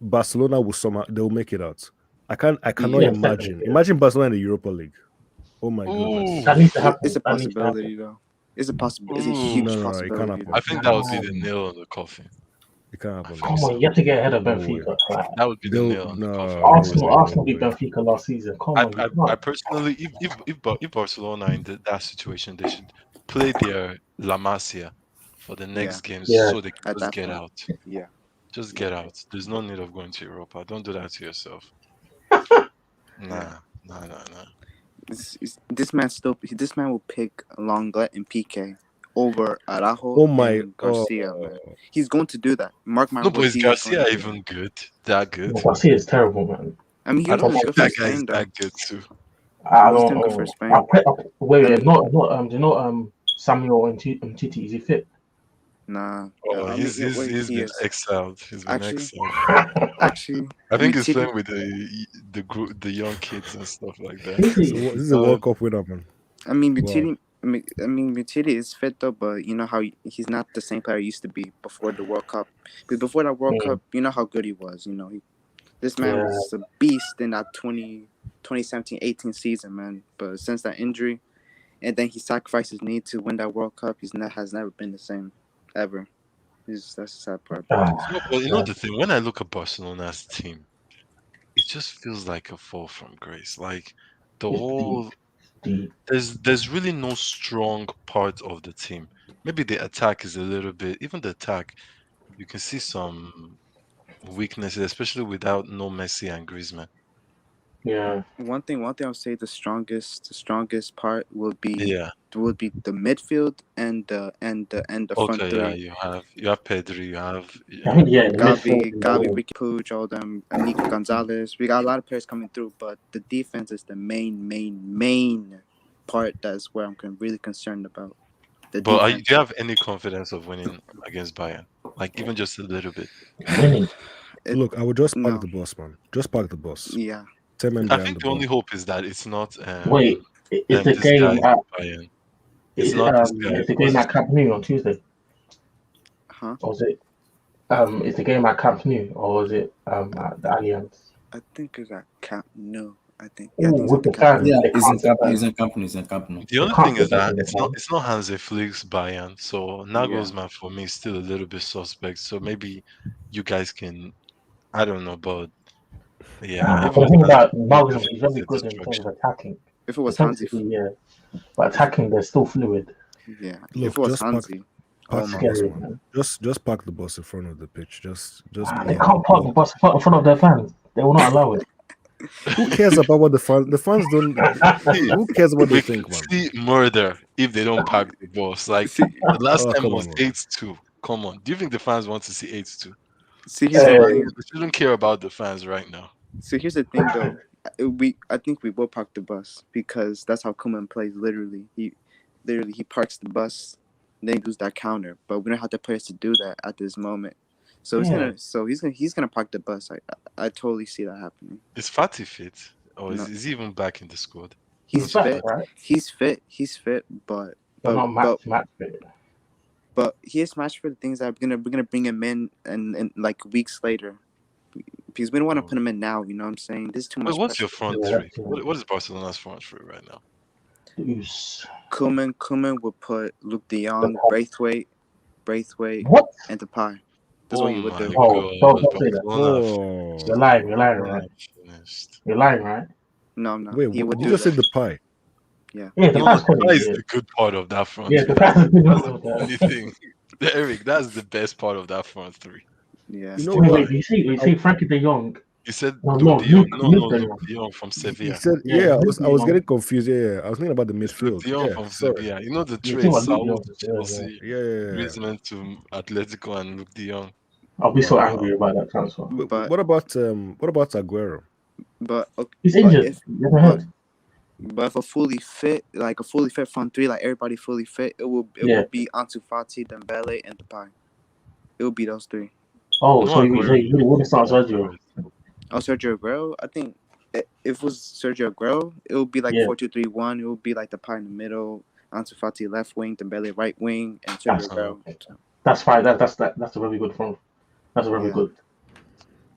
Barcelona will somehow they'll make it out. I cannot Yeah, Yeah, definitely. imagine. Yeah. Imagine Barcelona in the Europa League. Oh my ooh, goodness. That needs to it's happen. a That needs to happen. possibility though. It's a possible. It's a ooh. No, huge no, no, it can't possibility I happen. though. It think that can't would be happen. the nail on the coffin. It can't I happen. think Come so. on, you have to get ahead of No way. Benfica. Like, That would be the They'll nail on the coffin. no, no, Arsenal, no, no Arsenal beat way. Benfica last season. Come I, on, you I, I can't. personally, if Barcelona in that situation, they should play their La Masia for the Yeah. next games Yeah, so they can At just that get point. out. Yeah. Just Yeah. get out. There's no need of going to Europa. Don't do that to yourself. Yeah. Nah. This man will pick Lenglet and PK over Araujo Oh my and Garcia, man. He's going to do that. Mark my No, but words, is he is going to Garcia do that. even good? That no, good? Garcia is terrible, man. I mean, he I was don't doing Come think good for on, that guy is Spain that though. good too. I He was don't doing good for know. I Spain. put, wait, Let me. do you know Samuel and Titi? Is he fit? Nah. Oh, I mean, wait, he's he been is exiled. He's been actually. exiled. Actually, I think he's Mutiti. playing with the group, the young kids and stuff like that. Is so he? this is a Uh, World Cup winner, man. I mean, Wow. Mutiti is fit though, but you know how he's not the same player he used to be before the World Cup. Because before that World Mm, Cup, you know how good he was. This man yeah. was a beast in that 2017-18 season, man. But since that injury, and then he sacrificed his knee to win that World Cup, has never been the same, ever. That's the sad part about it. no, but Ah, you know man. the thing. When I look at Barcelona's team, it just feels like a fall from grace. Like the It's deep, whole deep. there's really no strong part of the team. Maybe the attack is a little bit. Even the attack, you can see some weaknesses, especially without no Messi and Griezmann. Yeah. One thing I'll say the strongest part Yeah. would be the midfield and the front Okay. Yeah. three. You have Pedri. You have I think yeah, the midfield. Gavi, Ricky Puig, all them, Nico Gonzalez. We got a lot of players coming through, but the defense is the main part. That's where I'm really concerned about. The But do defense. you have any confidence of winning against Bayern? Like even just a little bit. Winning. Look, I would just park No, the bus, man. Just park the bus. yeah. 10 men I behind think the the only ball. hope is that it's not Wait, is the this guy game at Bayern. It's not this guy. is the What's game his at Camp Nou on Tuesday? Huh? Or is it is the game at Camp Nou or is it at the Allianz? I think it's at Camp Nou. I think. Oh, Yeah, I think it's at with the the Camp Nou. fans, Yeah, they can't sit he's fans. in company. He's in company. The They only can't thing is sit fans that in the it's not fans. it's not Hansi Flick's Bayern, so Yeah. Nagelsmann for me is still a little bit suspect. So maybe you guys can, I don't know, but yeah, if But it the was thing Hansi about Flick, Nagelsmann, he's very definitely good in terms destruction. of attacking. If it was Hansi, Defensively, yeah, but attacking, they're still fluid. yeah. If Look, it was just park Hansi, oh park the my bus, Scary, god. man. man. Just park the bus in front of the pitch. Just They play. can't park the bus in front of their fans. They will not allow it. Who cares about what the fans don't? See, Who cares what they we could think, man? see murder if they don't pack the bus. Like See, the last Oh, time come was on, man. 8-2. Come on. Do you think the fans want to see 8-2? here's the Uh, thing. They shouldn't care about the fans right now. So here's the thing, though. I think we will park the bus because that's how Koeman plays. He parks the bus, then he does that counter. But we don't have the players to do that at this moment. So Yeah. he's gonna park the bus. I totally see that happening. Is Fatty fit? Or No. is he even back in the squad? He's back, fit. right? He's fit, but But not match fit. but he is matched for the things that we're gonna bring him in and like weeks later. Because we don't want to put him in now, you know what I'm saying? This is too Wait, much what's pressure. your front Yeah, three? that's too What is Barcelona's front three right now? Oops. Koeman would put Luke de Jong, Braithwaite, What? and Depay. That's Oh what he would my do. Oh, god, don't say that. Barcelona have Oh, You're lying, Barcelona right? have finished. You're lying, right? No, wait, he would you do just said that. the pie. Yeah. Yeah, the You know, past quality, that is yeah. the good part of that front Yeah, the three. past is good. That's the only thing. Eric, that's the best part of that front three. Yeah. You know Wait, what? you see Frankie de Jong. You said No, Luke no, de Jong. No, Luke de Luke Jong. de Jong from He Sevilla. said, Yeah, yeah, Luke I de was Jong. getting confused. Yeah, I was thinking about the It's Luke midfield. de Jong Yeah, from sorry. Sevilla. You know the You trade see what Luke de Saul Jong to is, yeah. Chelsea, Yeah. Griezmann to Atletico, and Luke de Jong. I'll be so Wow. angry about that transfer. But What about Aguero? okay, He's but injured. if You never but heard? but if a fully fit front three, like everybody fully fit, it will Yeah. be Ansu Fati, Dembele, and Depay. It will be those three. Oh, No so Aguero. you really wouldn't start Sergio? Oh, Sergio Aguero. I think if it was Sergio Aguero, it would be like Yeah. 4-2-3-1. It would be like Depay in the middle, Ansu Fati left wing, Dembele right wing, and Sergio That's Aguero. That's fine. That's a very good front. That's a very Yeah. good.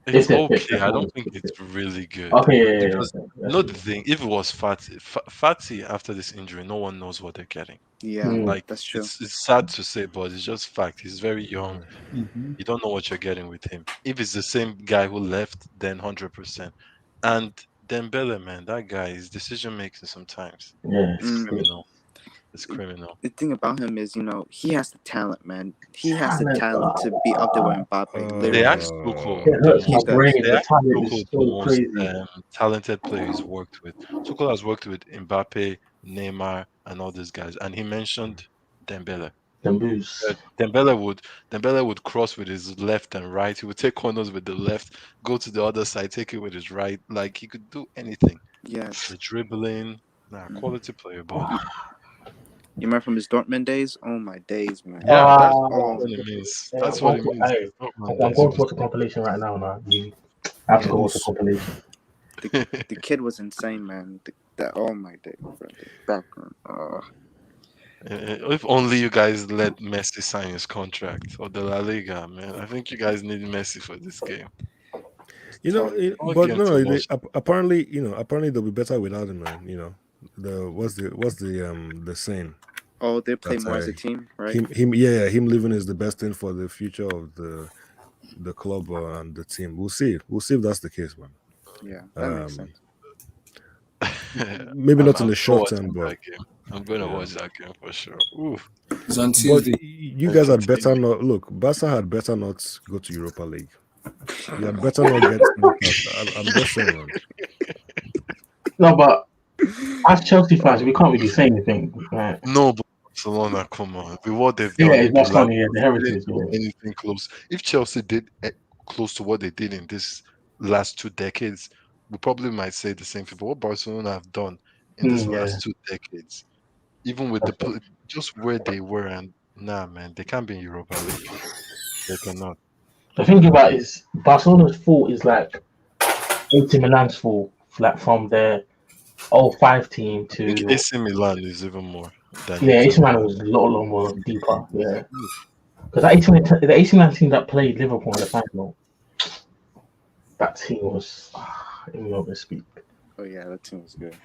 It's they're fit, okay. that's I not don't a think good it's fit. really good. Okay, yeah. Because you know the thing, if it was Fati after this injury, no one knows what they're getting. Yeah, Like that's true. it's sad to say, but it's just fact. He's very young. Mhm. You don't know what you're getting with him. If it's the same guy who left, then 100%. And Dembele, man, that guy, his decision making sometimes, Yeah. it's Mm. criminal. It's criminal. The thing about him is, he has the talent, man. He has the Talent, talent to be up there with Mbappe. They Literally, asked Tuchel It hurts my he does. brain. They The asked talent Tuchel is the so most crazy. talented player he's worked with. Tuchel has worked with Mbappe, Neymar, and all these guys, and he mentioned Dembele. The boost. Dembele would cross with his left and right. He would take corners with the left, go to the other side, take it with his right. Like he could do anything. Yes. The dribbling, quality player. But You remember from his Dortmund days? Oh my days, man. yeah, that's Oh, what it means. Yeah, That's what it means. hey, Dortmund I'm days, he going to was watch a compilation right now. I have to go watch a compilation. the kid was insane, man. Oh my days, bro. The background. If only you guys let Messi sign his contract or the La Liga, man. I think you guys need Messi for this game. All But game no, too much. apparently they'll be better without him, man. What's the saying? Oh, they play That's more as a team, right? him leaving is the best thing for the future of the club and the team. We'll see if that's the case, man. Yeah, that makes sense. Maybe not in I'm the short watching term, but that game. I'm gonna watch that game for sure. Oof. It's on but Tuesday. you guys had better not look. Barca had better not go to Europa League. You had better not get knocked out. I'm just saying, man. No, but as Chelsea fans, we can't really say anything. Right? No, but Barcelona, come on. With what they've Yeah, done it's in the last, Barcelona. Yeah, the they didn't heritage. do Yeah. anything close. If Chelsea did close to what they did in this last 2 decades, we probably might say the same thing. But what Barcelona have done in this Yeah. last 2 decades, even with That's it. just where they were, and nah, man, they can't be in Europa League. They cannot. The thing about it is Barcelona's fault is like AC Milan's fault, like from their '05 team I think to AC Milan is even more than yeah, Inter AC Milan Milan. was a lot more deeper. Yeah, Oof. because the AC Milan team that played Liverpool in the final, that team was, you know, speak, Oh yeah, that team was good.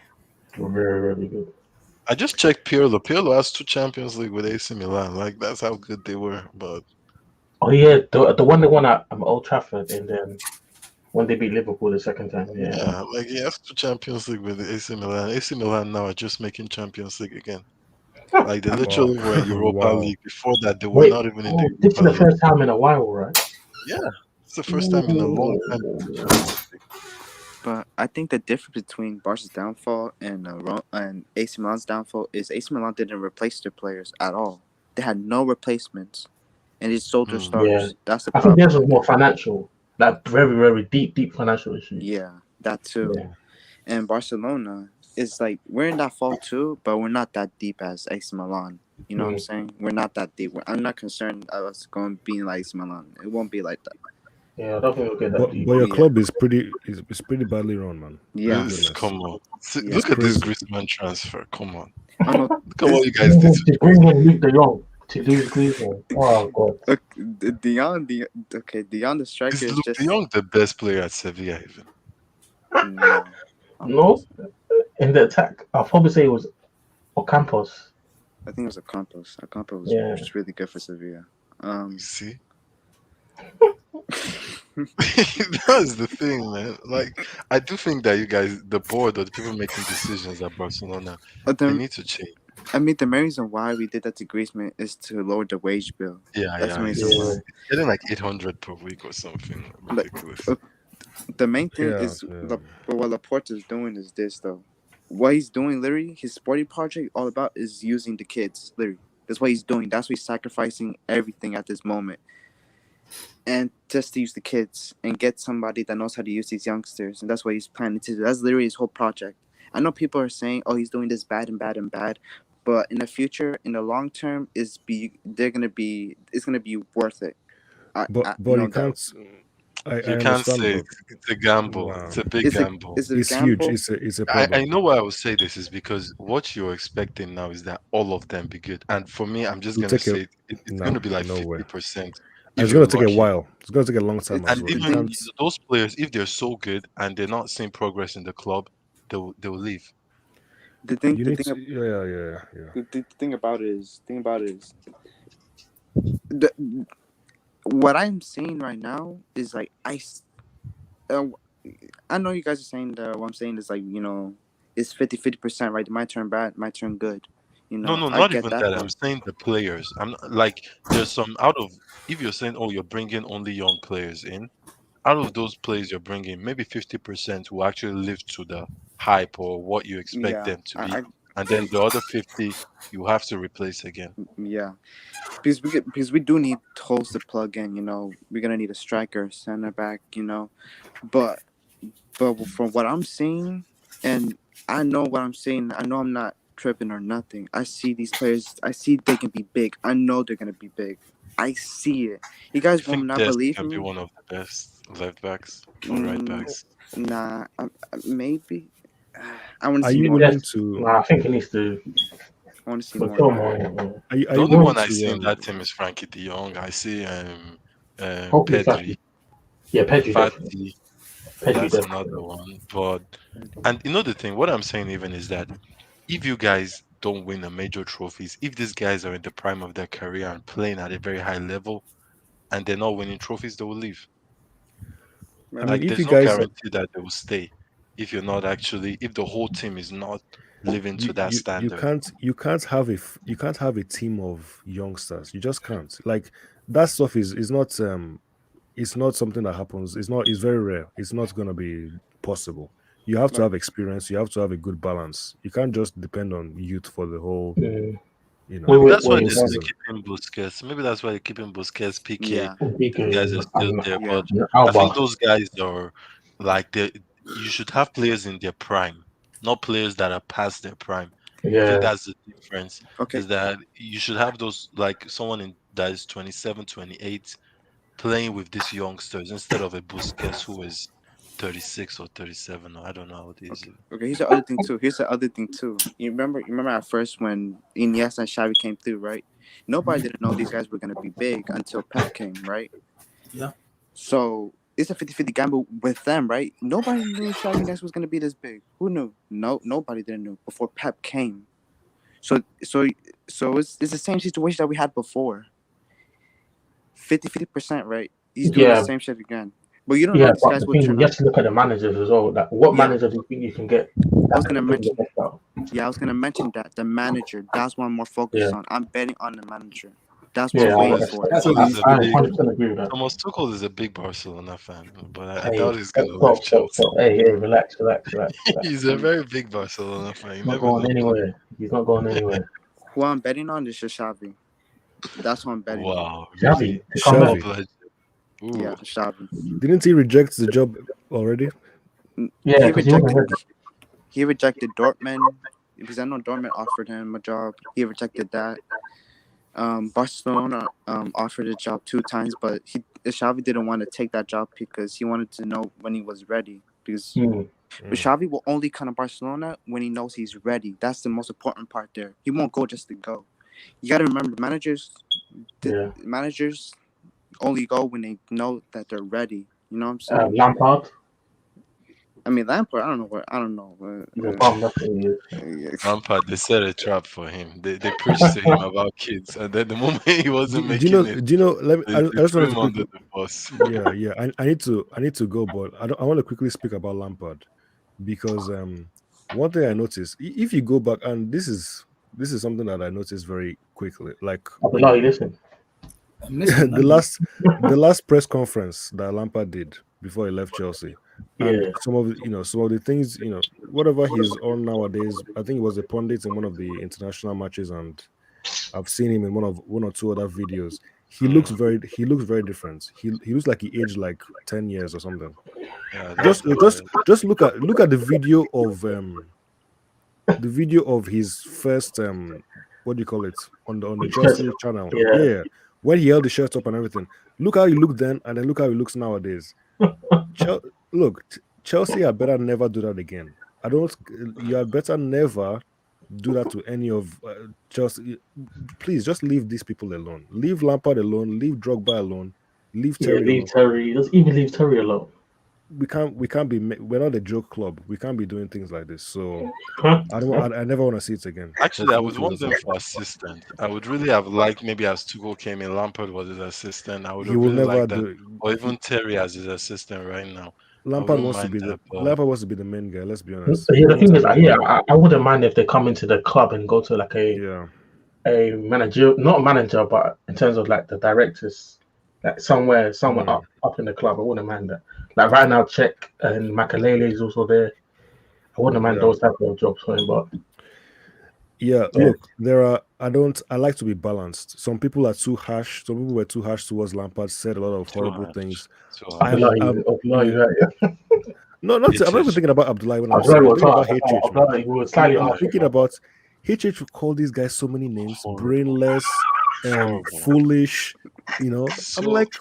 very very good. I just checked Pirlo. Pirlo has 2 Champions League with AC Milan. Like that's how good they were. But Oh yeah, the one they won at Old Trafford, and then when they beat Liverpool the second time. Yeah, yeah, like he has 2 Champions League with AC Milan. AC Milan now are just making Champions League again. Like they Wow. literally were in Europa Wow. League. Before that, they were wait, not even in the oh, this is Europa the League. first time in a while, right? Yeah, it's the first time in a long time in the Ooh. Champions League. But I think the difference between Barca's downfall and and AC Milan's downfall is AC Milan didn't replace their players at all. They had no replacements, and they sold their Hmm. Yeah, stars. That's the I think theirs problem was with more it. financial, like very deep financial issues. Yeah, that too. Yeah, And Barcelona is like we're in that fall too, but we're not that deep as AC Milan. You know what I'm mm. saying? We're not that deep. I'm not concerned of us going being like AC Milan. It won't be like that. Yeah, I don't think we'll get that But deep. your Yeah, club is pretty badly run, man. My yeah, This, goodness. come on. See, yeah. It's look at this crazy. Griezmann transfer. Come on. I know Look at what this. you guys did to To bring in Luke De Jong to lose Griezmann. Oh god. Dion, okay, Dion the striker Is is Luke de just Jong the best player at Sevilla even? no. I don't think No, so. in the attack, I'll probably say it was Ocampos. I think it was a Campos. A Campos was Yeah. just really good for Sevilla. You see? That's the thing, man. Like, I do think that you guys, the board or the people making decisions at Barcelona, But they the need to change. I mean, the main reason why we did that to Griezmann is to lower the wage bill. Yeah, That's the yeah. reason Yeah. why. It's getting like 800 per week or something Like, ridiculous. uh, the main thing Yeah, is, yeah. but what Laporte is doing is this though. What he's doing, literally, his sporting project, all about is using the kids. Literally, that's what he's doing. That's why he's sacrificing everything at this moment, and just to use the kids and get somebody that knows how to use these youngsters, and that's what he's planning to do. That's literally his whole project. I know people are saying, "Oh, he's doing this bad and bad and bad," but in the future, in the long term, it's gonna be worth it. But No you doubt. can't. I You can't understand, say but it's a gamble. nah, It's a big gamble. It's a it's huge. gamble. It's a I problem. know why I would say this is because what you're expecting now is that all of them be good. And for me, I'm just It'll gonna take a say it's no, gonna be like no way. 50% And if it's you're gonna take a lucky. while. It's gonna take a long time It's as And well. You even can't. those players, if they're so good and they're not seeing progress in the club, they'll leave. You the need thing to. Yeah. the thing about it is the what I'm saying right now is like uh, I know you guys are saying that what I'm saying is like it's 50-50%, right? My turn bad, my turn good. No, no, I not get even that that. I'm part. saying the players. I'm not, like there's some out of if you're saying oh you're bringing only young players in, out of those players you're bringing, maybe 50% will actually live to the hype or what you expect Yeah, them to be, and then the other 50 you have to replace again. yeah, because we do need holes to plug in. We're gonna need a striker, center back. But from what I'm seeing, and I know what I'm saying, I know I'm not tripping or nothing. I see these players. I see they can be big. I know they're gonna be big. I see it. You You guys will think not Dest believe can be me. one of the best left backs or right Mm, backs? nah, maybe. I want to Are see you more. willing Yes. to? Nah, I think he needs to I want to see more. fulfill more. Yeah. Are The you only willing one I to? see in that team is Frankie De Jong. I see Hopefully, Pedri, yeah, Pedri definitely. Fati. Pedri That's definitely. another one. But and you know the thing, what I'm saying even is that if you guys don't win a major trophies, if these guys are in the prime of their career and playing at a very high level and they're not winning trophies, they will leave. I Well, mean, Like if you there's no guys, guarantee that they will stay if you're not actually if the whole team is not living to that standard. you can't have a team of youngsters. You just can't. Like that stuff is not it's not something that happens. It's very rare. It's not gonna be possible. You have to Like, have experience. You have to have a good balance. You can't just depend on youth for the whole, Mm. you know, Wait, Maybe wait, that's why wait. they're One, still season. keeping Busquets. Maybe that's why they're keeping Busquets, PK. yeah, These guys are Pique still there, yeah. but and I feel Alba. those guys are like they. You should have players in their prime, not players that are past their prime. I think Yeah, that's the difference. Okay, Is that you should have those like someone that is 27, 28 playing with these youngsters instead of a Busquets who is 36 or 37 or I don't know how old he is. okay, okay. Here's the other thing too. Here's the other thing too. You remember at first when Iniesta and Xavi came through, right? Nobody didn't know these guys were gonna be big until Pep came, right? Yeah. So it's a 50-50 gamble with them, right? Nobody knew Xavi Iniesta was gonna be this big. Who knew? No, nobody didn't know before Pep came. So so so it's the same situation that we had before. 50-50%, right? He's doing the yeah, same shit again. But you don't know yeah. these But guys the will thing, turn you up. have to look at the managers as well. Like, what Yeah, manager do you think you can get I that was gonna can bring the mention. best out? Yeah, I was gonna mention that the manager. That's what I'm more Yeah, focused on. I'm betting on the manager. That's what I'm yeah. Tuchel waiting is for. That's what Tuchel he is a I big 100% agree with that. Tuchel is a big Barcelona fan, but I Hey, doubt he's gonna leave stop, stop, Chelsea. stop. Hey, hey, relax, relax, relax, relax. He's a very big Barcelona fan. You Not never going know. anywhere. He's not going anywhere. Who I'm betting on is Xavi. That's what I'm betting on. Wow, Xavi really? to come back. Chevy. Top legend. Yeah, Ooh, Xavi. Didn't he reject the job already? Yeah, He because he wasn't rejected. ready. He rejected Dortmund because I know Dortmund offered him a job. He rejected that. Barcelona offered a job 2 times, but Xavi didn't want to take that job because he wanted to know when he was ready. Because Hmm. but Mm. Xavi will only come to Barcelona when he knows he's ready. That's the most important part there. He won't go just to go. You got to remember, Yeah. managers only go when they know that they're ready. You know what I'm saying? Lampard. I mean, Lampard. I don't know. He's a bum. That's what he is. Yeah. Lampard, they set a trap for him. They preached to him about kids, and then the moment he wasn't Do you know? making it, Do you know? Let me. they I just threw wanted to him under quickly. the bus. Yeah, yeah. I need to go, but I want to quickly speak about Lampard because one thing I noticed if you go back and this is something that I noticed very quickly, like Abdullah, listen. I'm listening. the last press conference that Lampard did before he left Chelsea, and Yeah. some of the things whatever he's on nowadays. I think he was a pundit in one of the international matches, and I've seen him in one or two other videos. Mm, He looks very different. He looks like he aged like 10 years or something. yeah, Just that's just look at the video of his first what do you call it on the Because, Chelsea channel. yeah. Yeah, when he held the shirt up and everything. Look how he looked then, and then look how he looks nowadays. Chel- Chelsea had better never do that again. I don't. You had better never do that to any of Chelsea. Please just leave these people alone. Leave Lampard alone. Leave Drogba alone. Leave Yeah, Terry leave alone. Terry. Let's even leave Terry alone. We can't be. We're not a joke club. We can't be doing things like this. So Huh? I don't. I never want to see it again. actually I would Hopefully, it want doesn't them happen. for assistant. I would really have liked maybe as Tuchel came in, Lampard was his assistant. I would He have will really never liked that, do it. or even Terry as his assistant right now. I Lampard wouldn't wants to mind be the that, but Lampard wants to be the main guy. Let's be honest. Yeah, He the wants thing is, yeah, everybody. I wouldn't mind if they come into the club and go to like Yeah. a manager, not a manager, but in terms of like the directors, like somewhere Mm. up in the club. I wouldn't mind that. Like right now, Czech and Makalele is also there. I wouldn't mind Yeah. those type of jobs for him, but Yeah, yeah, look, I like to be balanced. Some people are too harsh. Some people were too harsh towards Lampard, said a lot of too horrible harsh. things. Too harsh. I'm Right, yeah. no, not I'm It's not even just thinking about Abdullahi when I'm saying Abdullah I'm was thinking hard. about HH, man. Abdullah was slightly I'm harsher, thinking man. about HH will call these guys so many names, horrible. brainless, Horrible. foolish, I'm So like,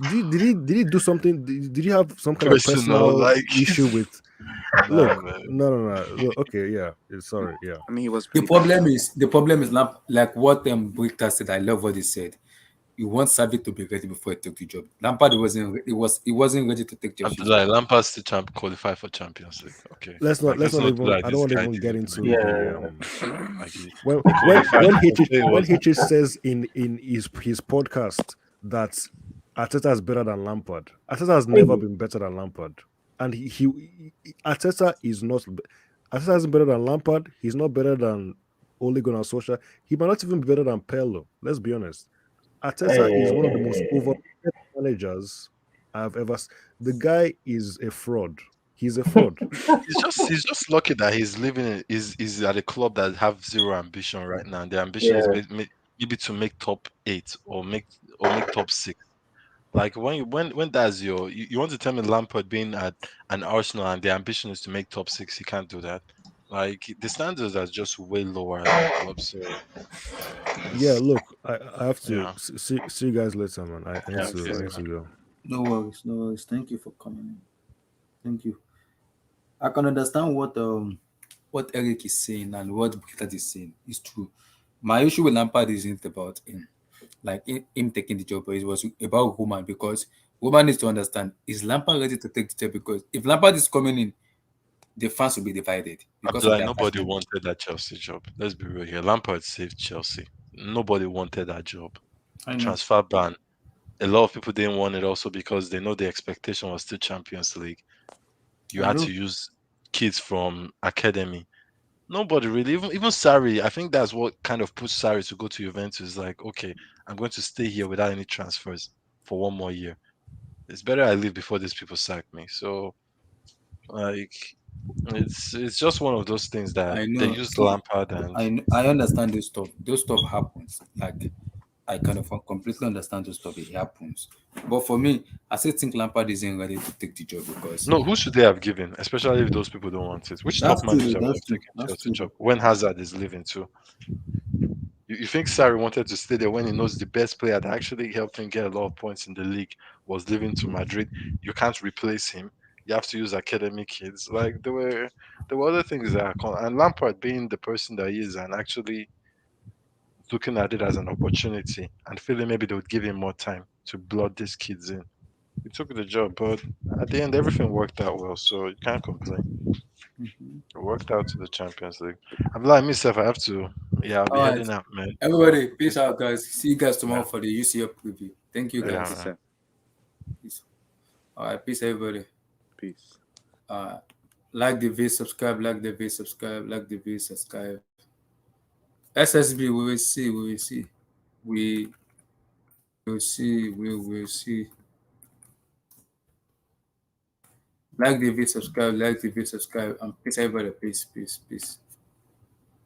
did he do something? Did you have some kind of personal, personal like issue with nah look, man. no. Look, okay, yeah. Sorry, yeah. I mean, he was The pretty bad. problem is not like what Victor said. I love what he said. You want Savi to be ready before he took the job. Lampard he wasn't ready to take the shit. Abdullah Lampard's to qualify for Champions League. Okay. Like Let's let's not not do even like I don't this want to guy even get didn't do into anything. the Yeah, Like he qualified. when I can say it When wasn't. HH says in his podcast that Arteta is better than Lampard. Arteta has never hey, been better than Lampard, and Arteta is not. Arteta isn't better than Lampard. He's not better than Ole Gunnar Solskjaer. He might not even be better than Pirlo. Let's be honest. Arteta is one of the most hey, overrated managers I've ever. The guy is a fraud. He's a fraud. He's just lucky that he's living in is at a club that have zero ambition right now. And the ambition is Yeah, maybe to make top eight or make top six. Like when that's you want to tell me Lampard being at an Arsenal and the ambition is to make top six, he can't do that. Like the standards are just way lower at that club. So Yeah, it's look, I have to yeah, see you guys later, man. I need yeah, to okay, I okay. need to go. No worries, no worries. Thank you for coming in. Thank you. I can understand what Eric is saying and what Bukita is saying is true. My issue with Lampard isn't about him, like him taking the job, but it was about Roman because Roman needs to understand is Lampard ready to take the job because if Lampard is coming in, the fans will be divided because of Abdullah, the nobody attachment. wanted that Chelsea job. Let's be real here. Lampard saved Chelsea. Nobody wanted that job. I know, Transfer ban. A lot of people didn't want it also because they know the expectation was still Champions League. You I had know. to use kids from academy. Nobody really, even Sarri. I think that's what kind of pushed Sarri to go to Juventus. Like, okay, I'm going to stay here without any transfers for one more year. It's better I leave before these people sack me. So, like, it's just one of those things that I they know. used See, Lampard and I understand this stuff. Those stuff happens. Like I kind of completely understand those stuff. It happens. But for me, I still think Lampard isn't ready to take the job because no, who should they have given? Especially if those people don't want it. Which top that's true. manager would That's have true. taken That's Chelsea true. job when Hazard is leaving too? You think Sarri wanted to stay there when he knows the best player that actually helped him get a lot of points in the league was leaving to Madrid? You can't replace him. You have to use academy kids. Like there were other things that and Lampard being the person that he is and actually looking at it as an opportunity and feeling maybe they would give him more time to blood these kids in. He took the job, but at the end everything worked out well, so you can't complain. Mhm. It worked out to the Champions League. I'm like myself, I have to I'll be All right, heading out, man. So everybody, peace out, guys. See you guys tomorrow yeah, for the UCF preview. Thank you, yeah, Peace guys. man. out. Peace. All right, peace, everybody. Peace. Like the video, subscribe. Like the video, subscribe. Like the video, subscribe. SSB, we will see. We will see. We will see. We will see. Like the video, subscribe. Like the video, subscribe. And peace, everybody. Peace, peace, peace.